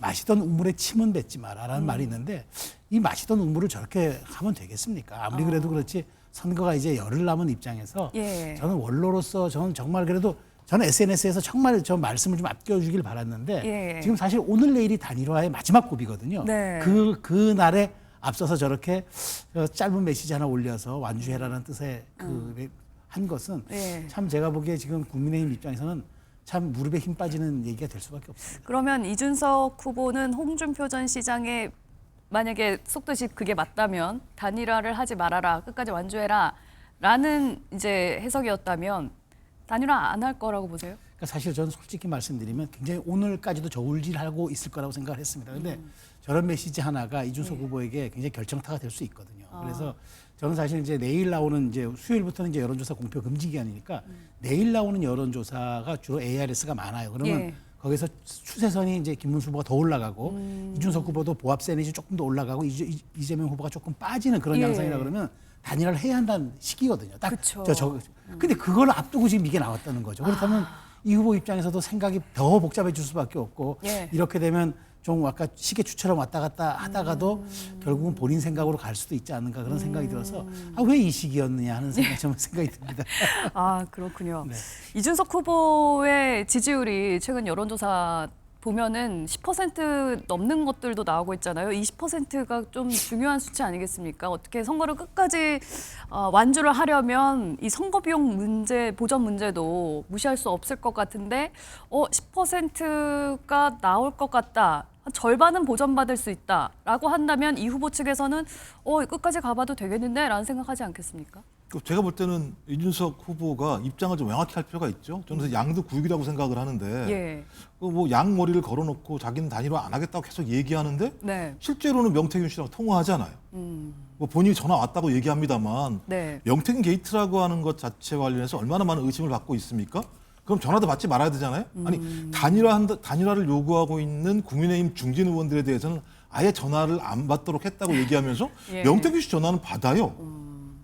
마시던 우물에 침은 뱉지 마라라는 말이 있는데, 이 마시던 우물을 저렇게 하면 되겠습니까? 아무리 그래도 그렇지 선거가 이제 열흘 남은 입장에서 예. 저는 원로로서 저는 정말 그래도 저는 SNS에서 정말 저 말씀을 좀 아껴주길 바랐는데 예. 지금 사실 오늘 내일이 단일화의 마지막 고비거든요. 네. 그 날에 앞서서 저렇게 짧은 메시지 하나 올려서 완주해라는 뜻의 한 것은 예. 참 제가 보기에 지금 국민의힘 입장에서는 참 무릎에 힘 빠지는 얘기가 될 수밖에 없습니다. 그러면 이준석 후보는 홍준표 전 시장의 만약에 속뜻이 그게 맞다면 단일화를 하지 말아라, 끝까지 완주해라 라는 이제 해석이었다면 단일화 안 할 거라고 보세요? 그러니까 사실 저는 솔직히 말씀드리면 굉장히 오늘까지도 저울질하고 있을 거라고 생각을 했습니다. 그런데 저런 메시지 하나가 이준석 후보에게 굉장히 결정타가 될 수 있거든요. 그래서 저는 사실 이제 내일 나오는 이제 수요일부터는 이제 여론조사 공표 금지 기간이니까 내일 나오는 여론조사가 주로 ARS가 많아요. 그러면 예. 거기서 추세선이 이제 김문수 후보가 더 올라가고 이준석 후보도 보합세 내지 조금 더 올라가고 이재명 후보가 조금 빠지는 그런 예. 양상이라 그러면 단일화를 해야 한다는 시기거든요. 딱 그쵸. 근데 그걸 앞두고 지금 이게 나왔다는 거죠. 그렇다면 이 후보 입장에서도 생각이 더 복잡해질 수밖에 없고 예. 이렇게 되면 좀 아까 시계추처럼 왔다 갔다 하다가도 결국은 본인 생각으로 갈 수도 있지 않는가 그런 생각이 들어서 왜 이 시기였느냐 하는 생각이 듭니다. 아, 그렇군요. 네. 이준석 후보의 지지율이 최근 여론조사 보면은 10% 넘는 것들도 나오고 있잖아요. 20%가 좀 중요한 수치 아니겠습니까? 어떻게 선거를 끝까지 완주를 하려면 이 선거 비용 문제, 보전 문제도 무시할 수 없을 것 같은데 10%가 나올 것 같다. 한 절반은 보전받을 수 있다라고 한다면 이 후보 측에서는 끝까지 가봐도 되겠는데 라는 생각하지 않겠습니까? 제가 볼 때는 이준석 후보가 입장을 좀 명확히 할 필요가 있죠. 저는 그래서 양득구육이라고 생각을 하는데 예. 뭐 양머리를 걸어놓고 자기는 단일화 안 하겠다고 계속 얘기하는데 네. 실제로는 명태균 씨랑 통화하잖아요. 뭐 본인이 전화 왔다고 얘기합니다만 네. 명태균 게이트라고 하는 것 자체 관련해서 얼마나 많은 의심을 받고 있습니까? 그럼 전화도 받지 말아야 되잖아요. 아니 단일화를 요구하고 있는 국민의힘 중진 의원들에 대해서는 아예 전화를 안 받도록 했다고 얘기하면서 예. 명태균 씨 전화는 받아요.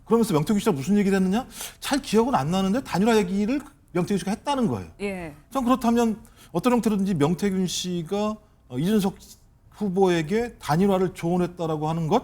그러면서 명태균 씨가 무슨 얘기를 했느냐? 잘 기억은 안 나는데 단일화 얘기를 명태균 씨가 했다는 거예요. 예. 전 그렇다면 어떤 형태로든지 명태균 씨가 이준석 후보에게 단일화를 조언했다라고 하는 것,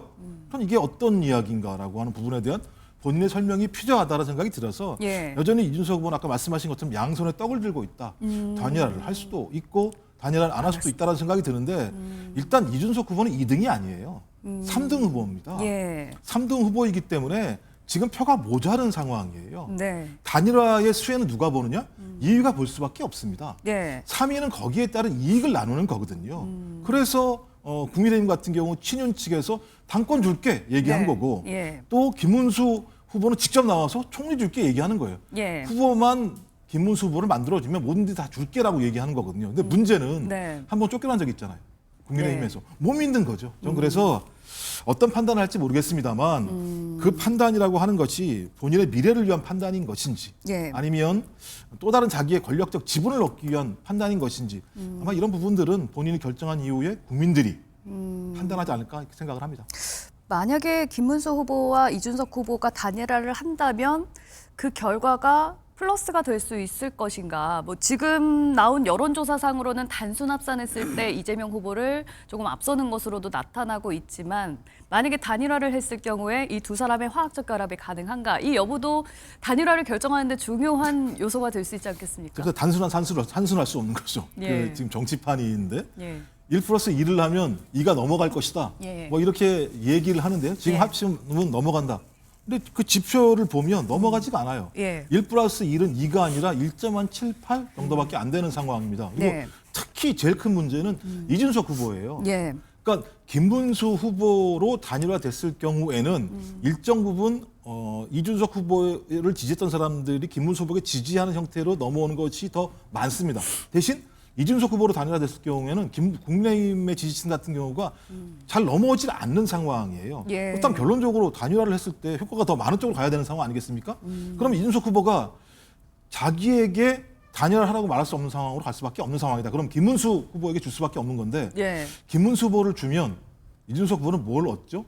전 이게 어떤 이야기인가라고 하는 부분에 대한 본인의 설명이 필요하다는 생각이 들어서 예. 여전히 이준석 후보는 아까 말씀하신 것처럼 양손에 떡을 들고 있다. 단일화를 할 수도 있고 단일화를 안 할 수도 있다는 생각이 드는데 일단 이준석 후보는 2등이 아니에요. 3등 후보입니다. 예. 3등 후보이기 때문에 지금 표가 모자른 상황이에요. 네. 단일화의 수혜는 누가 보느냐? 2위가 볼 수밖에 없습니다. 예. 3위는 거기에 따른 이익을 나누는 거거든요. 그래서 국민의힘 같은 경우 친윤 측에서 당권 줄게 얘기한 네. 거고 예. 또 김문수 후보는 직접 나와서 총리 줄게 얘기하는 거예요. 예. 후보만 김문수 후보를 만들어주면 뭐든지 다 줄게라고 얘기하는 거거든요. 근데 문제는 네. 한번 쫓겨난 적 있잖아요. 국민의힘에서. 못 믿는 거죠. 전 그래서 어떤 판단을 할지 모르겠습니다만 그 판단이라고 하는 것이 본인의 미래를 위한 판단인 것인지 예. 아니면 또 다른 자기의 권력적 지분을 얻기 위한 판단인 것인지 아마 이런 부분들은 본인이 결정한 이후에 국민들이 판단하지 않을까 이렇게 생각을 합니다. 만약에 김문수 후보와 이준석 후보가 단일화를 한다면 그 결과가 플러스가 될 수 있을 것인가. 뭐 지금 나온 여론조사상으로는 단순 합산했을 때 이재명 후보를 조금 앞서는 것으로도 나타나고 있지만 만약에 단일화를 했을 경우에 이 두 사람의 화학적 결합이 가능한가. 이 여부도 단일화를 결정하는 데 중요한 요소가 될 수 있지 않겠습니까? 그래서 단순할 수 없는 거죠. 예. 그 지금 정치판인데 예. 1+1을 하면 2가 넘어갈 것이다. 예. 뭐 이렇게 얘기를 하는데요. 지금 예. 합치면 넘어간다. 근데 그 지표를 보면 넘어가지가 않아요. 예. 1+1은 2가 아니라 1.78 정도밖에 안 되는 상황입니다. 그리고 네. 특히 제일 큰 문제는 이준석 후보예요. 예. 그러니까 김문수 후보로 단일화됐을 경우에는 일정 부분 이준석 후보를 지지했던 사람들이 김문수 후보에 지지하는 형태로 넘어오는 것이 더 많습니다. 대신 이준석 후보로 단일화됐을 경우에는 국민의힘의 지지층 같은 경우가 잘 넘어오질 않는 상황이에요. 예. 일단 결론적으로 단일화를 했을 때 효과가 더 많은 쪽으로 가야 되는 상황 아니겠습니까? 그럼 이준석 후보가 자기에게 단일화를 하라고 말할 수 없는 상황으로 갈 수밖에 없는 상황이다. 그럼 김문수 후보에게 줄 수밖에 없는 건데 예. 김문수 후보를 주면 이준석 후보는 뭘 얻죠?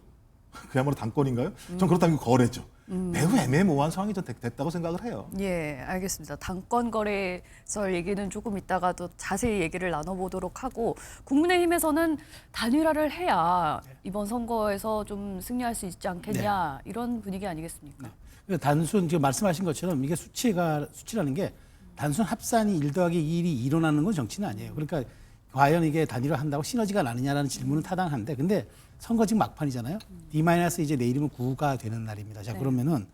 그야말로 당권인가요? 전 그렇다면 이거 거래죠. 매우 애매모호한 상황이 전 됐다고 생각을 해요. 예, 알겠습니다. 당권 거래설 얘기는 조금 이따가 또 자세히 얘기를 나눠보도록 하고, 국민의힘에서는 단일화를 해야 이번 선거에서 좀 승리할 수 있지 않겠냐, 이런 분위기 아니겠습니까? 단순 지금 말씀하신 것처럼 이게 수치라는 게 단순 합산이 1 더하기 2이 일어나는 건 정치는 아니에요. 그러니까 과연 이게 단일화 한다고 시너지가 나느냐라는 질문은 타당한데, 근데 선거 지금 막판이잖아요. D- 이제 내일이면 9가 되는 날입니다. 자, 그러면은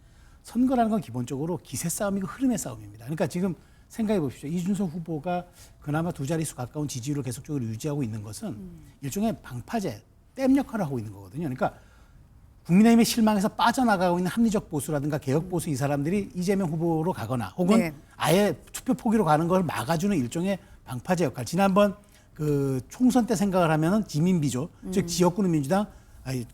선거라는 건 기본적으로 기세 싸움이고 흐름의 싸움입니다. 그러니까 지금 생각해 보십시오. 이준석 후보가 그나마 2자릿수 가까운 지지율을 계속적으로 유지하고 있는 것은 일종의 방파제, 댐 역할을 하고 있는 거거든요. 그러니까 국민의힘의 실망에서 빠져나가고 있는 합리적 보수라든가 개혁 보수 이 사람들이 이재명 후보로 가거나 혹은 네. 아예 투표 포기로 가는 걸 막아주는 일종의 방파제 역할. 지난번 그 총선 때 생각을 하면은 지민비조, 즉 지역구는 민주당,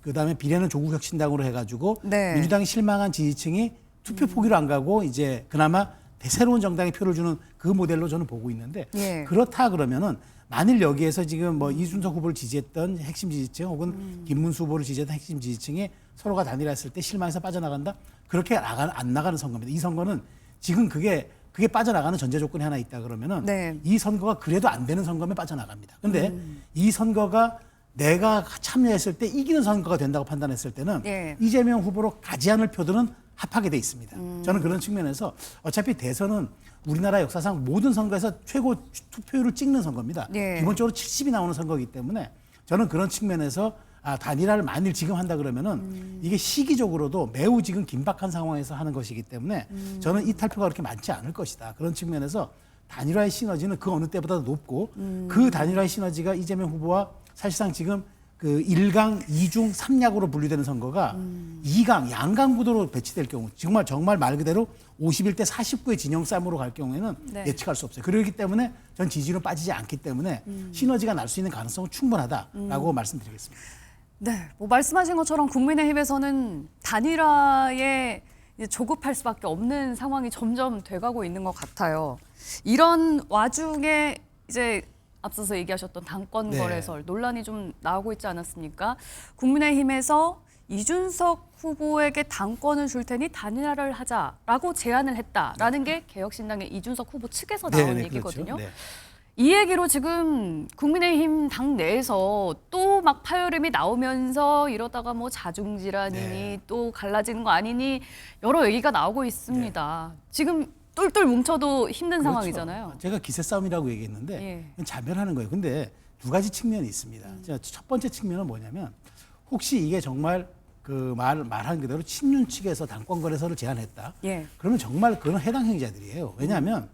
그다음에 비례는 조국혁신당으로 해가지고 네. 민주당이 실망한 지지층이 투표 포기로 안 가고 이제 그나마 새로운 정당에 표를 주는 그 모델로 저는 보고 있는데 예. 그렇다 그러면은 만일 여기에서 지금 뭐 이준석 후보를 지지했던 핵심 지지층 혹은 김문수 후보를 지지했던 핵심 지지층이 서로가 단일화했을 때 실망해서 빠져나간다? 그렇게 안 나가는 선거입니다. 이 선거는 지금 그게 빠져나가는 전제 조건이 하나 있다 그러면은 네. 이 선거가 그래도 안 되는 선거면 빠져나갑니다. 근데 이 선거가 내가 참여했을 때 이기는 선거가 된다고 판단했을 때는 예. 이재명 후보로 가지 않을 표들은 합하게 돼 있습니다. 저는 그런 측면에서 어차피 대선은 우리나라 역사상 모든 선거에서 최고 투표율을 찍는 선거입니다. 예. 기본적으로 70이 나오는 선거이기 때문에 저는 그런 측면에서 단일화를 만일 지금 한다 그러면은 이게 시기적으로도 매우 지금 긴박한 상황에서 하는 것이기 때문에 저는 이탈표가 그렇게 많지 않을 것이다. 그런 측면에서 단일화의 시너지는 그 어느 때보다도 높고 그 단일화의 시너지가 이재명 후보와 사실상 지금 그 1강, 2중, 3약으로 분류되는 선거가 2강, 양강 구도로 배치될 경우 정말 말 그대로 51대 49의 진영 싸움으로 갈 경우에는 네. 예측할 수 없어요. 그렇기 때문에 전 지지율은 빠지지 않기 때문에 시너지가 날 수 있는 가능성은 충분하다라고 말씀드리겠습니다. 네, 뭐 말씀하신 것처럼 국민의힘에서는 단일화에 이제 조급할 수밖에 없는 상황이 점점 돼가고 있는 것 같아요. 이런 와중에 이제 앞서서 얘기하셨던 당권 네. 거래설 논란이 좀 나오고 있지 않았습니까? 국민의힘에서 이준석 후보에게 당권을 줄 테니 단일화를 하자라고 제안을 했다라는 게 개혁신당의 이준석 후보 측에서 나온 얘기거든요. 그렇죠. 네. 이 얘기로 지금 국민의힘 당 내에서 또 막 파열음이 나오면서 이러다가 뭐 자중질환이니 또 갈라지는 거 아니니 여러 얘기가 나오고 있습니다. 지금 똘똘 뭉쳐도 힘든 그렇죠. 상황이잖아요. 제가 기세 싸움이라고 얘기했는데 예. 그건 자멸하는 거예요. 근데 두 가지 측면이 있습니다. 자, 첫 번째 측면은 뭐냐면 혹시 이게 정말 그 말한 그대로 친윤 측에서 당권 거래설을 제안했다. 예. 그러면 정말 그런 해당 행위자들이에요. 왜냐하면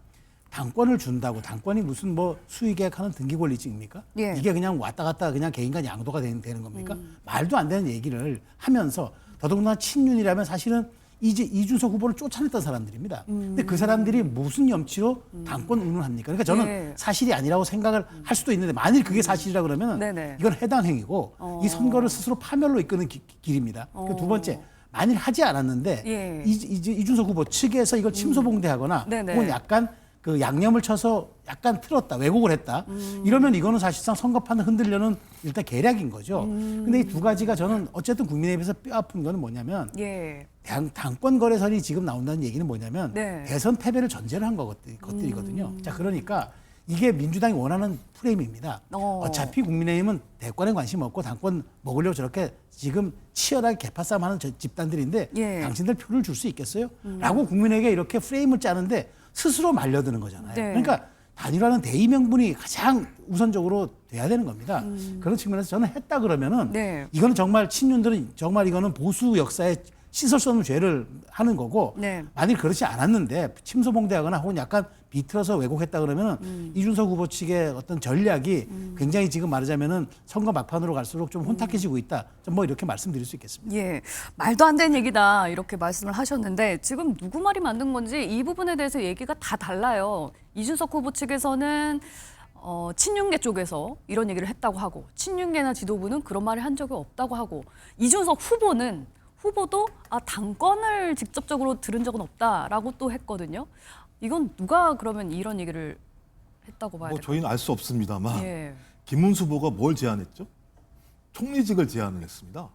당권을 준다고 당권이 무슨 뭐 수의 계획하는 등기 권리증입니까? 예. 이게 그냥 왔다 갔다 그냥 개인 간 양도가 되는 겁니까? 말도 안 되는 얘기를 하면서 더더군다나 친윤이라면 사실은 이준석 후보를 쫓아냈던 사람들입니다. 근데 그 사람들이 무슨 염치로 당권 운운합니까? 그러니까 저는 예. 사실이 아니라고 생각을 할 수도 있는데 만일 그게 사실이라 그러면 네네. 이건 해당 행위고 이 선거를 스스로 파멸로 이끄는 길입니다. 그리고 두 번째 만일 하지 않았는데 예. 이준석 후보 측에서 이걸 침소봉대하거나 네네. 혹은 약간 그 양념을 쳐서 약간 틀었다, 왜곡을 했다. 이러면 이거는 사실상 선거판을 흔들려는 일단 계략인 거죠. 근데 이 두 가지가 저는 어쨌든 국민의힘에서 뼈아픈 거는 뭐냐면 예. 당권 거래설이 지금 나온다는 얘기는 뭐냐면 네. 대선 패배를 전제로 한 것들이거든요. 자, 그러니까 이게 민주당이 원하는 프레임입니다. 어차피 국민의힘은 대권에 관심 없고 당권 먹으려고 저렇게 지금 치열하게 개파 싸움하는 집단들인데 예. 당신들 표를 줄 수 있겠어요? 라고 국민에게 이렇게 프레임을 짜는데 스스로 말려드는 거잖아요. 네. 그러니까 단일화는 대의 명분이 가장 우선적으로 돼야 되는 겁니다. 그런 측면에서 저는 했다 그러면은 네. 이거는 정말 친윤들은 정말 이거는 보수 역사에 씻을 수 없는 죄를 하는 거고 네. 만일 그렇지 않았는데 침소봉대하거나 혹은 약간 비틀어서 왜곡했다 그러면은 이준석 후보 측의 어떤 전략이 굉장히 지금 말하자면은 선거 막판으로 갈수록 좀 혼탁해지고 있다. 좀 뭐 이렇게 말씀드릴 수 있겠습니다. 예, 말도 안 되는 얘기다 이렇게 말씀을 하셨는데 지금 누구 말이 맞는 건지 이 부분에 대해서 얘기가 다 달라요. 이준석 후보 측에서는 친윤계 쪽에서 이런 얘기를 했다고 하고 친윤계나 지도부는 그런 말을 한 적이 없다고 하고 이준석 후보도 당권을 직접적으로 들은 적은 없다라고 또 했거든요. 이건 누가 그러면 이런 얘기를 했다고 봐야 뭐 될까요? 저희는 알 수 없습니다만 예. 김문수 후보가 뭘 제안했죠? 총리직을 제안을 했습니다.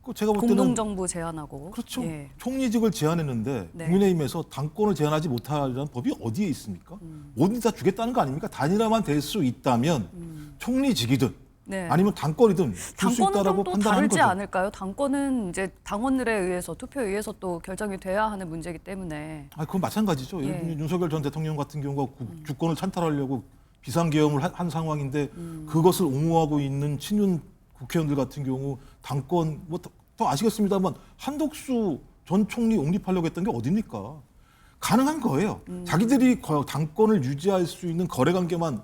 그 제가 볼 때는 공동정부 제안하고 그렇죠. 예. 총리직을 제안했는데 네. 국민의힘에서 당권을 제안하지 못하라는 법이 어디에 있습니까? 뭐든지 다 주겠다는 거 아닙니까? 단일화만 될 수 있다면 총리직이든 네. 아니면 당권이든 줄 수 당권은 있다라고 좀 또 판단하는 다르지 거죠. 않을까요? 당권은 이제 당원들에 의해서 투표에 의해서 또 결정이 돼야 하는 문제이기 때문에 그건 마찬가지죠. 예를 예. 들면 윤석열 전 대통령 같은 경우가 주권을 찬탈하려고 비상계엄을 한 상황인데 그것을 옹호하고 있는 친윤 국회의원들 같은 경우 당권 뭐 더 아시겠습니다만 한덕수 전 총리 옹립하려고 했던 게 어딥니까? 가능한 거예요. 자기들이 당권을 유지할 수 있는 거래관계만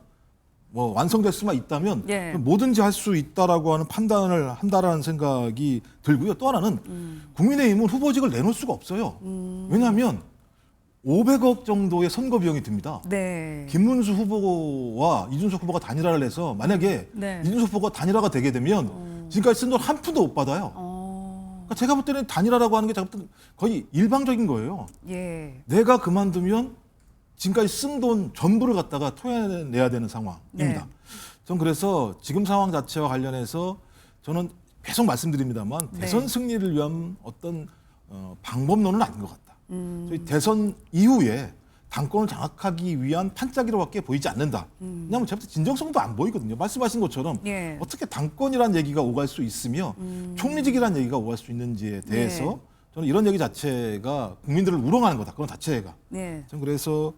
뭐 완성될 수만 있다면 예. 뭐든지 할 수 있다라고 하는 판단을 한다라는 생각이 들고요. 또 하나는 국민의힘은 후보직을 내놓을 수가 없어요. 왜냐하면 500억 정도의 선거 비용이 듭니다. 네. 김문수 후보와 이준석 후보가 단일화를 해서 만약에 네. 이준석 후보가 단일화가 되게 되면 지금까지 쓴 돈 한 푼도 못 받아요. 그러니까 제가 볼 때는 단일화라고 하는 게 제가 볼 때는 거의 일방적인 거예요. 예. 내가 그만두면 지금까지 쓴 돈 전부를 갖다가 토해내야 되는 상황입니다. 네. 전 그래서 지금 상황 자체와 관련해서 저는 계속 말씀드립니다만 네. 대선 승리를 위한 어떤 방법론은 아닌 것 같다. 저희 대선 이후에 당권을 장악하기 위한 판짜기로밖에 보이지 않는다. 왜냐하면 제가 볼 때 진정성도 안 보이거든요. 말씀하신 것처럼 예. 어떻게 당권이라는 얘기가 오갈 수 있으며 총리직이라는 얘기가 오갈 수 있는지에 대해서 네. 저는 이런 얘기 자체가 국민들을 우롱하는 거다. 그런 자체가. 네. 전 그래서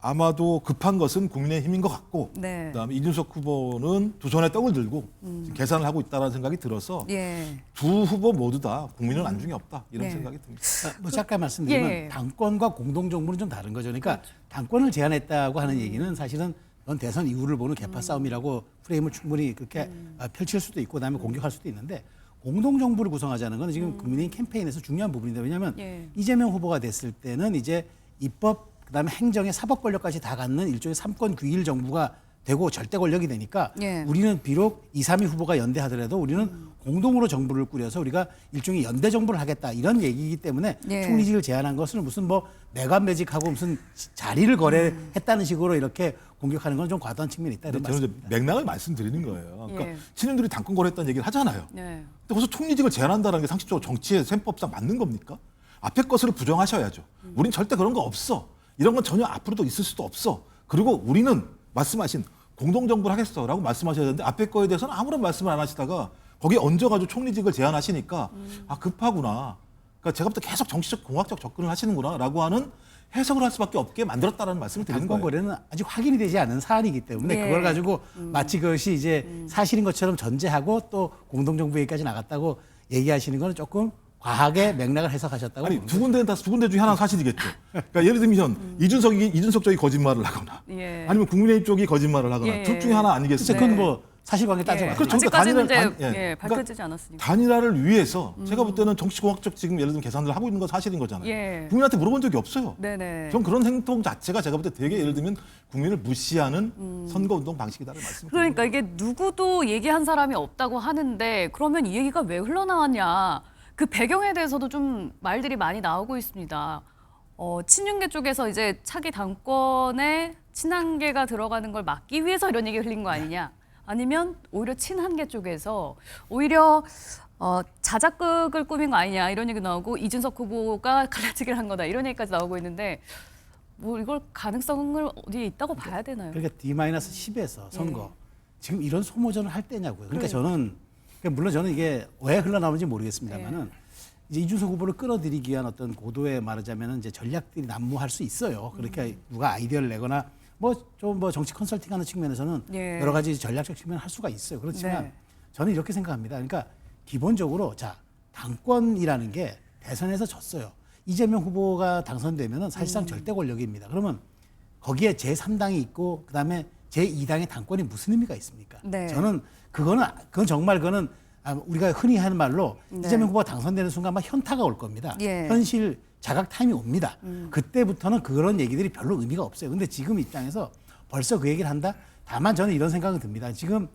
아마도 급한 것은 국민의힘인 것 같고 네. 그다음에 이준석 후보는 두 손에 떡을 들고 지금 계산을 하고 있다는 생각이 들어서 예. 두 후보 모두 다 국민은 안중에 없다. 이런 네. 생각이 듭니다. 뭐 잠깐 말씀드리면 예. 당권과 공동정부는 좀 다른 거죠. 그러니까 당권을 제안했다고 하는 얘기는 사실은 넌 대선 이후를 보는 개파 싸움이라고 프레임을 충분히 그렇게 펼칠 수도 있고 그다음에 공격할 수도 있는데 공동정부를 구성하자는 건 지금 국민의힘 캠페인에서 중요한 부분인데 왜냐하면 예. 이재명 후보가 됐을 때는 이제 입법 그다음에 행정의 사법 권력까지 다 갖는 일종의 삼권 귀일 정부가 되고 절대 권력이 되니까 예. 우리는 비록 2, 3위 후보가 연대하더라도 우리는 공동으로 정부를 꾸려서 우리가 일종의 연대 정부를 하겠다 이런 얘기이기 때문에 예. 총리직을 제안한 것은 무슨 뭐 매각매직하고 무슨 자리를 거래했다는 식으로 이렇게 공격하는 건 좀 과도한 측면이 있다 이런 저는 이제 말씀입니다. 맥락을 말씀드리는 거예요. 그러니까 예. 친윤들이 당권 거래했다는 얘기를 하잖아요. 네. 근데 거기서 총리직을 제안한다는 게 상식적으로 정치의 셈법상 맞는 겁니까? 앞에 것을 부정하셔야죠. 우린 절대 그런 거 없어. 이런 건 전혀 앞으로도 있을 수도 없어. 그리고 우리는 말씀하신 공동정부를 하겠어라고 말씀하셔야 되는데 앞에 거에 대해서는 아무런 말씀을 안 하시다가 거기에 얹어가지고 총리직을 제안하시니까 급하구나. 그러니까 제가 볼 때 계속 정치적 공학적 접근을 하시는구나라고 하는 해석을 할 수밖에 없게 만들었다라는 말씀을 드리는 당권 거예요. 거래는 아직 확인이 되지 않은 사안이기 때문에 예. 그걸 가지고 마치 그것이 이제 사실인 것처럼 전제하고 또 공동정부 얘기까지 나갔다고 얘기하시는 건 조금 과하게 맥락을 해석하셨다고 아니 보는 두 군데는 다 두 군데 중에 하나는 사실이겠죠. 그러니까 예를 들면 이준석 쪽이 거짓말을 하거나 예. 아니면 국민의힘 쪽이 거짓말을 하거나 예. 둘 중에 하나 아니겠어요. 그건 뭐 사실관계 따져봐요. 그렇죠. 아직까지는 이제 그러니까 단일화- 예, 밝혀지지 않았으니까. 단일화를 위해서 제가 볼 때는 정치공학적 지금 예를 들면 계산을 하고 있는 건 사실인 거잖아요. 예. 국민한테 물어본 적이 없어요. 네네. 전 그런 행동 자체가 제가 볼 때 되게 예를 들면 국민을 무시하는 선거운동 방식이다라는 말씀을 그러니까 이게 누구도 얘기한 사람이 없다고 하는데 그러면 이 얘기가 왜 흘러나왔냐. 그 배경에 대해서도 좀 말들이 많이 나오고 있습니다. 친윤계 쪽에서 이제 차기 당권에 친한계가 들어가는 걸 막기 위해서 이런 얘기 흘린 거 아니냐. 아니면 오히려 친한계 쪽에서 오히려 자작극을 꾸민 거 아니냐 이런 얘기 나오고 이준석 후보가 갈라치기를 한 거다 이런 얘기까지 나오고 있는데 뭐 이걸 가능성을 어디에 있다고 봐야 되나요? 그러니까 D-10에서 선거 지금 이런 소모전을 할 때냐고요. 그러니까 저는 물론 저는 이게 왜 흘러나오는지 모르겠습니다만은 이제 이준석 후보를 끌어들이기 위한 어떤 고도의 말하자면은 이제 전략들이 난무할 수 있어요. 그렇게 누가 아이디어를 내거나 뭐 좀 뭐 정치 컨설팅하는 측면에서는 예. 여러 가지 전략적 측면을 할 수가 있어요. 그렇지만 네. 저는 이렇게 생각합니다. 그러니까 기본적으로 자 당권이라는 게 대선에서 졌어요. 이재명 후보가 당선되면은 사실상 절대 권력입니다. 그러면 거기에 제3당이 있고 그다음에 제2당의 당권이 무슨 의미가 있습니까? 네. 저는 그건 정말 그거는 우리가 흔히 하는 말로 네. 이재명 후보가 당선되는 순간 막 현타가 올 겁니다. 예. 현실 자각 타임이 옵니다. 그때부터는 그런 얘기들이 별로 의미가 없어요. 근데 지금 입장에서 벌써 그 얘기를 한다? 다만 저는 이런 생각은 듭니다. 지금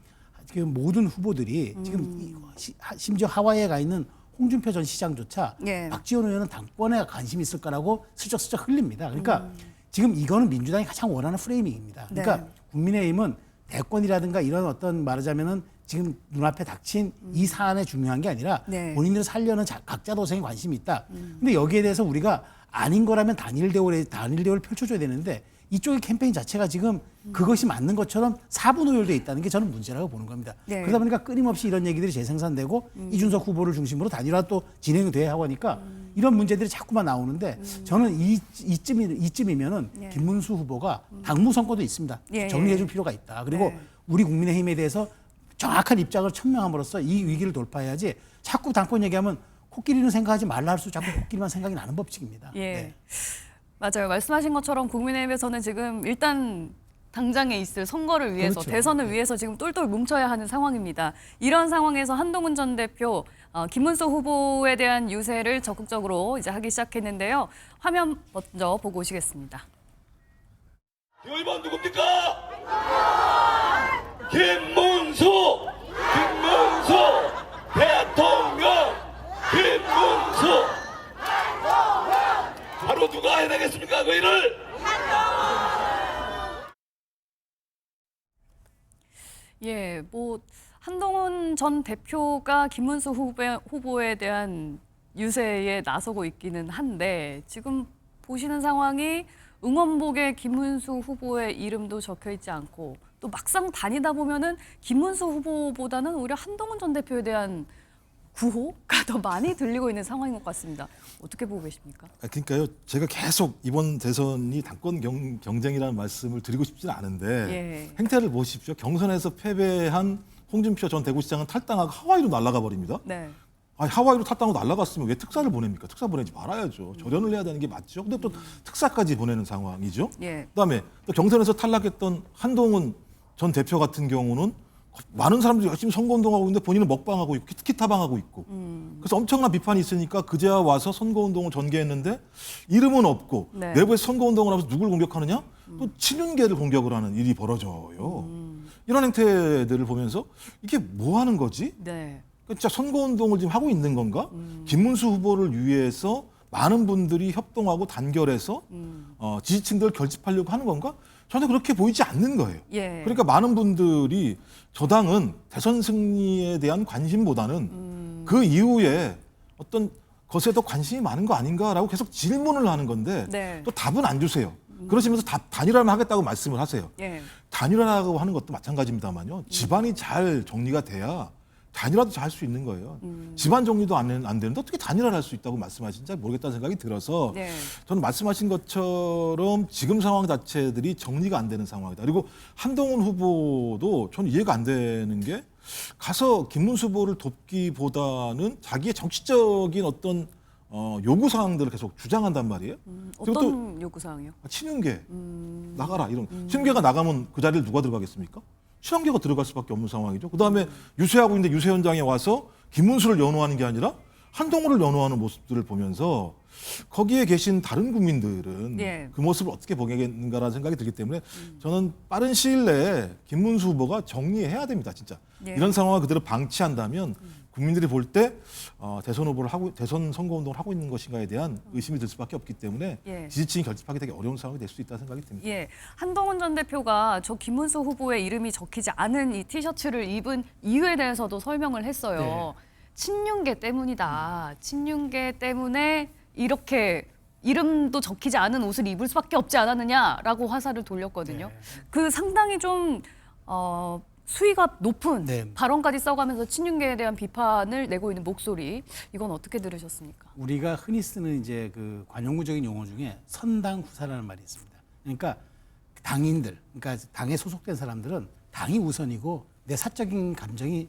모든 후보들이 지금 심지어 하와이에 가 있는 홍준표 전 시장조차 예. 박지원 의원은 당권에 관심이 있을 거라고 슬쩍슬쩍 흘립니다. 그러니까 지금 이거는 민주당이 가장 원하는 프레이밍입니다. 그러니까 네. 국민의힘은 대권이라든가 이런 어떤 말하자면은 지금 눈앞에 닥친 이 사안에 중요한 게 아니라 네. 본인들 살려는 각자 도생에 관심이 있다. 근데 여기에 대해서 우리가 아닌 거라면 단일 대우를 펼쳐줘야 되는데 이쪽의 캠페인 자체가 지금 그것이 맞는 것처럼 사분오열돼 있다는 게 저는 문제라고 보는 겁니다. 네. 그러다 보니까 끊임없이 이런 얘기들이 재생산되고 이준석 후보를 중심으로 단일화 또 진행돼야 하고 하니까 이런 문제들이 자꾸만 나오는데 저는 이쯤이면은 예. 김문수 후보가 당무 선거도 있습니다. 예, 정리해줄 필요가 있다. 그리고 네. 우리 국민의힘에 대해서 정확한 입장을 천명함으로써 이 위기를 돌파해야지 자꾸 당권 얘기하면 코끼리는 생각하지 말라 할수록 자꾸 코끼리만 생각이 나는 법칙입니다. 예. 네. 맞아요. 말씀하신 것처럼 국민의힘에서는 지금 일단 당장에 있을 선거를 위해서 그렇죠. 대선을 위해서 지금 똘똘 뭉쳐야 하는 상황입니다. 이런 상황에서 한동훈 전 대표 김문수 후보에 대한 유세를 적극적으로 이제 하기 시작했는데요. 화면 먼저 보고 오시겠습니다. 이번 누굽니까? 김문수 대통령 김문수 바로 누가 해내겠습니까 그 일을? 예, 뭐 한동훈 전 대표가 김문수 후보에 대한 유세에 나서고 있기는 한데 지금 보시는 상황이 응원복에 김문수 후보의 이름도 적혀 있지 않고 또 막상 다니다 보면은 김문수 후보보다는 오히려 한동훈 전 대표에 대한 구호가 더 많이 들리고 있는 상황인 것 같습니다. 어떻게 보고 계십니까? 그러니까요. 제가 계속 이번 대선이 당권 경쟁이라는 말씀을 드리고 싶지는 않은데 예. 행태를 보십시오. 경선에서 패배한 홍준표 전 대구시장은 탈당하고 하와이로 날아가 버립니다. 네. 아니, 하와이로 탈당하고 날아갔으면 왜 특사를 보냅니까? 특사 보내지 말아야죠. 절연을 해야 되는 게 맞죠. 근데 또 특사까지 보내는 상황이죠. 예. 그다음에 또 경선에서 탈락했던 한동훈 전 대표 같은 경우는 많은 사람들이 열심히 선거운동하고 있는데 본인은 먹방하고 있고 키타방하고 있고 그래서 엄청난 비판이 있으니까 그제야 와서 선거운동을 전개했는데 이름은 없고 네. 내부에서 선거운동을 하면서 누굴 공격하느냐? 또 친윤계를 공격을 하는 일이 벌어져요. 이런 행태들을 보면서 이게 뭐 하는 거지? 네. 진짜 선거운동을 지금 하고 있는 건가? 김문수 후보를 위해서 많은 분들이 협동하고 단결해서 지지층들을 결집하려고 하는 건가? 전혀 그렇게 보이지 않는 거예요. 예. 그러니까 많은 분들이 저 당은 대선 승리에 대한 관심보다는 그 이후에 어떤 것에 더 관심이 많은 거 아닌가라고 계속 질문을 하는 건데 네. 또 답은 안 주세요. 그러시면서 단일화를 하겠다고 말씀을 하세요. 예. 단일화라고 하는 것도 마찬가지입니다만요. 집안이 잘 정리가 돼야 단일화도 잘 할 수 있는 거예요. 집안 정리도 안 되는데 어떻게 단일화를 할 수 있다고 말씀하시는지 모르겠다는 생각이 들어서 네. 저는 말씀하신 것처럼 지금 상황 자체들이 정리가 안 되는 상황이다. 그리고 한동훈 후보도 저는 이해가 안 되는 게 가서 김문수 후보를 돕기보다는 자기의 정치적인 어떤 요구 사항들을 계속 주장한단 말이에요. 그리고 또 어떤 요구 사항이요? 친윤계 나가라 이런 친윤계가 나가면 그 자리를 누가 들어가겠습니까? 친한계가 들어갈 수밖에 없는 상황이죠. 그다음에 유세하고 있는데 유세 현장에 와서 김문수를 연호하는 게 아니라 한동훈을 연호하는 모습들을 보면서 거기에 계신 다른 국민들은 예. 그 모습을 어떻게 보겠는가라는 생각이 들기 때문에 저는 빠른 시일 내에 김문수 후보가 정리해야 됩니다. 진짜. 예. 이런 상황을 그대로 방치한다면 국민들이 볼 때 대선 후보를 하고 대선 선거 운동을 하고 있는 것인가에 대한 의심이 들 수밖에 없기 때문에 예. 지지층이 결집하기 되게 어려운 상황이 될 수 있다는 생각이 듭니다. 예, 한동훈 전 대표가 저 김문수 후보의 이름이 적히지 않은 이 티셔츠를 입은 이유에 대해서도 설명을 했어요. 네. 친윤계 때문이다. 친윤계 때문에 이렇게 이름도 적히지 않은 옷을 입을 수밖에 없지 않았느냐라고 화살을 돌렸거든요. 네. 그 상당히 좀 수위가 높은 네. 발언까지 써가면서 친윤계에 대한 비판을 내고 있는 목소리, 이건 어떻게 들으셨습니까? 우리가 흔히 쓰는 이제 그 관용구적인 용어 중에 선당 후사라는 말이 있습니다. 그러니까 당인들, 그러니까 당에 소속된 사람들은 당이 우선이고 내 사적인 감정이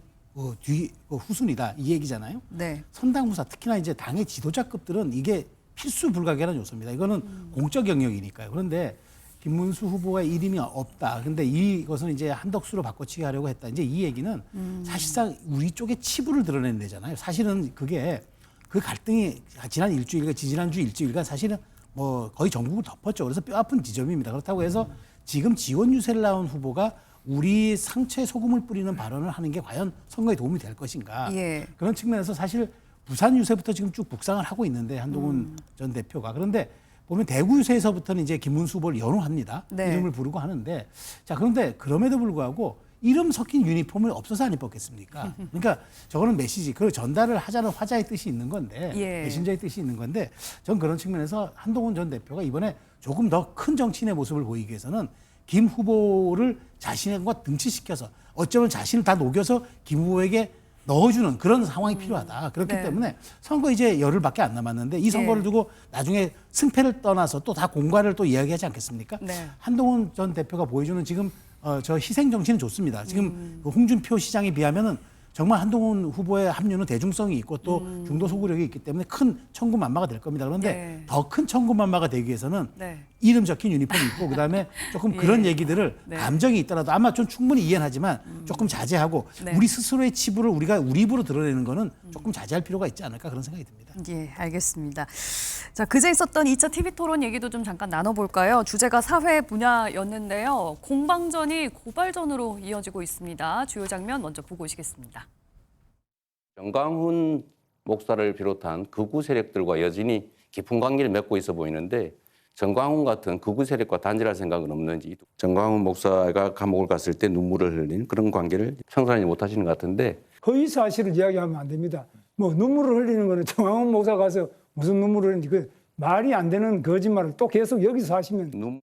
후순이다 이 얘기잖아요. 네. 선당 후사, 특히나 이제 당의 지도자급들은 이게 필수 불가결한 요소입니다. 이거는 공적 영역이니까요. 그런데 김문수 후보의 이름이 없다. 근데 이것은 이제 한덕수로 바꿔치기 하려고 했다. 이제 이 얘기는 사실상 우리 쪽의 치부를 드러내는 데잖아요. 사실은 그게 그 갈등이 지난 일주일간, 지지난주 일주일간 사실은 뭐 거의 전국을 덮었죠. 그래서 뼈 아픈 지점입니다. 그렇다고 해서 지금 지원 유세를 나온 후보가 우리 상처에 소금을 뿌리는 발언을 하는 게 과연 선거에 도움이 될 것인가. 예. 그런 측면에서 사실 부산 유세부터 지금 쭉 북상을 하고 있는데 한동훈 전 대표가. 그런데 보면 대구 유세에서부터는 이제 김문수 후보를 연호합니다. 네. 이름을 부르고 하는데 자 그런데 그럼에도 불구하고 이름 섞인 유니폼을 없어서 안 입었겠습니까? 그러니까 저거는 메시지, 그걸 전달을 하자는 화자의 뜻이 있는 건데 예. 메신저의 뜻이 있는 건데 전 그런 측면에서 한동훈 전 대표가 이번에 조금 더 큰 정치인의 모습을 보이기 위해서는 김 후보를 자신과 등치시켜서 어쩌면 자신을 다 녹여서 김 후보에게 넣어주는 그런 상황이 필요하다. 그렇기 네. 때문에 선거 이제 열흘밖에 안 남았는데 이 선거를 예. 두고 나중에 승패를 떠나서 또 다 공과를 또 이야기하지 않겠습니까? 네. 한동훈 전 대표가 보여주는 지금 저 희생 정치는 좋습니다. 지금 그 홍준표 시장에 비하면은 정말 한동훈 후보의 합류는 대중성이 있고 또 중도 소구력이 있기 때문에 큰 천군만마가 될 겁니다. 그런데 네. 더 큰 천군만마가 되기 위해서는 네. 이름 적힌 유니폼이 있고 그다음에 조금 예. 그런 얘기들을 네. 감정이 있더라도 아마 좀 충분히 이해는 하지만 조금 자제하고 네. 우리 스스로의 치부를 우리가 우리 입으로 드러내는 거는 조금 자제할 필요가 있지 않을까 그런 생각이 듭니다. 예, 알겠습니다. 자, 그제 있었던 2차 TV 토론 얘기도 좀 잠깐 나눠볼까요? 주제가 사회 분야였는데요. 공방전이 고발전으로 이어지고 있습니다. 주요 장면 먼저 보고 오시겠습니다. 정광훈 목사를 비롯한 극우 세력들과 여전히 깊은 관계를 맺고 있어 보이는데 정광훈 같은 극우 세력과 단절할 생각은 없는지 정광훈 목사가 감옥을 갔을 때 눈물을 흘린 그런 관계를 청산하지 못하시는 것 같은데 허위 사실을 이야기하면 안 됩니다. 뭐 눈물을 흘리는 거는 정황훈 목사 가서 무슨 눈물을 흘리는지 그 말이 안 되는 거짓말을 또 계속 여기서 하시면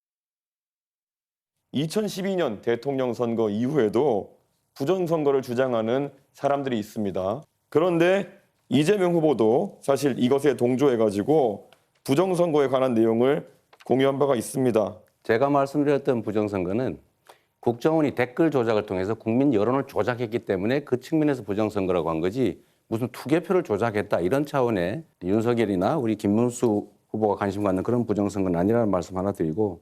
2012년 대통령 선거 이후에도 부정선거를 주장하는 사람들이 있습니다. 그런데 이재명 후보도 사실 이것에 동조해가지고 부정선거에 관한 내용을 공유한 바가 있습니다. 제가 말씀드렸던 부정선거는 국정원이 댓글 조작을 통해서 국민 여론을 조작했기 때문에 그 측면에서 부정선거라고 한 거지 무슨 투개표를 조작했다 이런 차원의 윤석열이나 우리 김문수 후보가 관심 갖는 그런 부정선거는 아니라는 말씀 하나 드리고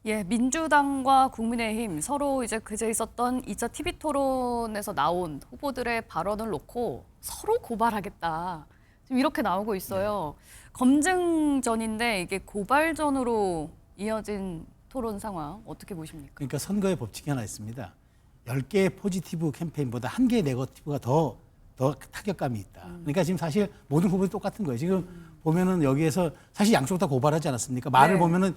예, 민주당과 국민의힘 서로 이제 그제 있었던 2차 TV 토론에서 나온 후보들의 발언을 놓고 서로 고발하겠다. 지금 이렇게 나오고 있어요. 검증전인데 이게 고발전으로 이어진 토론 상황 어떻게 보십니까? 그러니까 선거의 법칙이 하나 있습니다. 10개의 포지티브 캠페인보다 1개의 네거티브가 더 타격감이 있다. 그러니까 지금 사실 모든 후보들이 똑같은 거예요. 지금 보면은 여기에서 사실 양쪽 다 고발하지 않았습니까? 말을 네. 보면은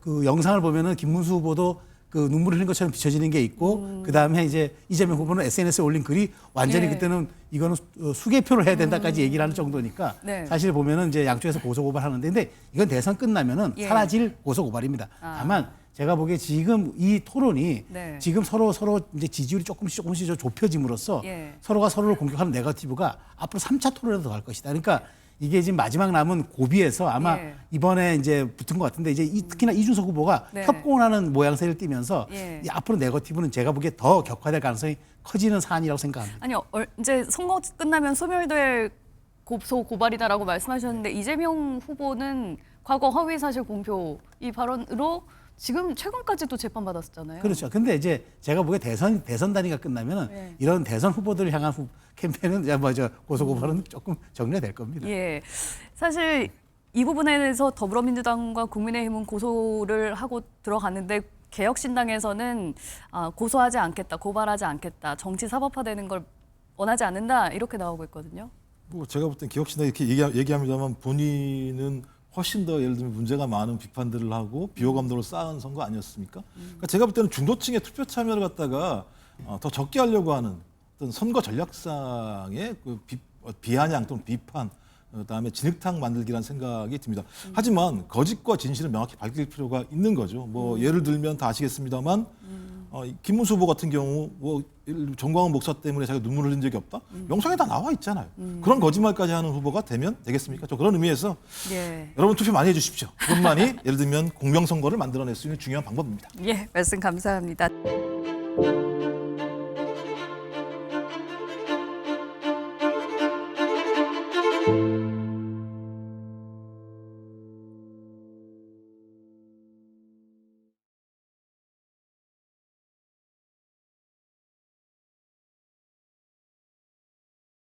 그 영상을 보면은 김문수 후보도 그 눈물 흘린 것처럼 비춰지는 게 있고 그 다음에 이제 이재명 후보는 SNS에 올린 글이 완전히 네. 그때는 이거는 수개표를 해야 된다까지 얘기를 하는 정도니까 네. 사실 보면은 이제 양쪽에서 고소 고발하는데 근데 이건 대선 끝나면은 예. 사라질 고소 고발입니다. 다만 제가 보기에 지금 이 토론이 네. 지금 서로 이제 지지율이 조금씩 좁혀짐으로써 예. 서로가 서로를 공격하는 네거티브가 앞으로 3차 토론에도 더 갈 것이다. 그러니까 이게 지금 마지막 남은 고비에서 아마 예. 이번에 이제 붙은 것 같은데 이제 특히나 이준석 후보가 네. 협공을 하는 모양새를 띠면서 예. 이 앞으로 네거티브는 제가 보기에 더 격화될 가능성이 커지는 사안이라고 생각합니다. 아니요, 이제 선거 끝나면 소멸될 고소 고발이다라고 말씀하셨는데 이재명 후보는 과거 허위 사실 공표 이 발언으로 지금 최근까지도 재판받았었잖아요. 그렇죠. 근데 이제 제가 보기에 대선 단위가 끝나면은 네. 이런 대선 후보들을 향한 캠페인은 고소 고발은 조금 정리가 될 겁니다. 예, 사실 이 부분에 대해서 더불어민주당과 국민의힘은 고소를 하고 들어갔는데 개혁신당에서는 고소하지 않겠다, 고발하지 않겠다, 정치 사법화되는 걸 원하지 않는다 이렇게 나오고 있거든요. 뭐 제가 볼 땐 기억신당 이렇게 얘기합니다만 본인은 훨씬 더 예를 들면 문제가 많은 비판들을 하고 비호감도를 쌓은 선거 아니었습니까? 그러니까 제가 볼 때는 중도층의 투표 참여를 갖다가 더 적게 하려고 하는 어떤 선거 전략상의 그 비아냥 또는 비판 그다음에 진흙탕 만들기라는 생각이 듭니다. 하지만 거짓과 진실을 명확히 밝힐 필요가 있는 거죠. 뭐 예를 들면 다 아시겠습니다만 김문수 후보 같은 경우 뭐 정광훈 목사 때문에 자기가 눈물 흘린 적이 없다? 영상에 다 나와 있잖아요. 그런 거짓말까지 하는 후보가 되면 되겠습니까? 저 그런 의미에서 예, 여러분 투표 많이 해주십시오. 그것만이 예를 들면 공명선거를 만들어낼 수 있는 중요한 방법입니다. 예, 말씀 감사합니다.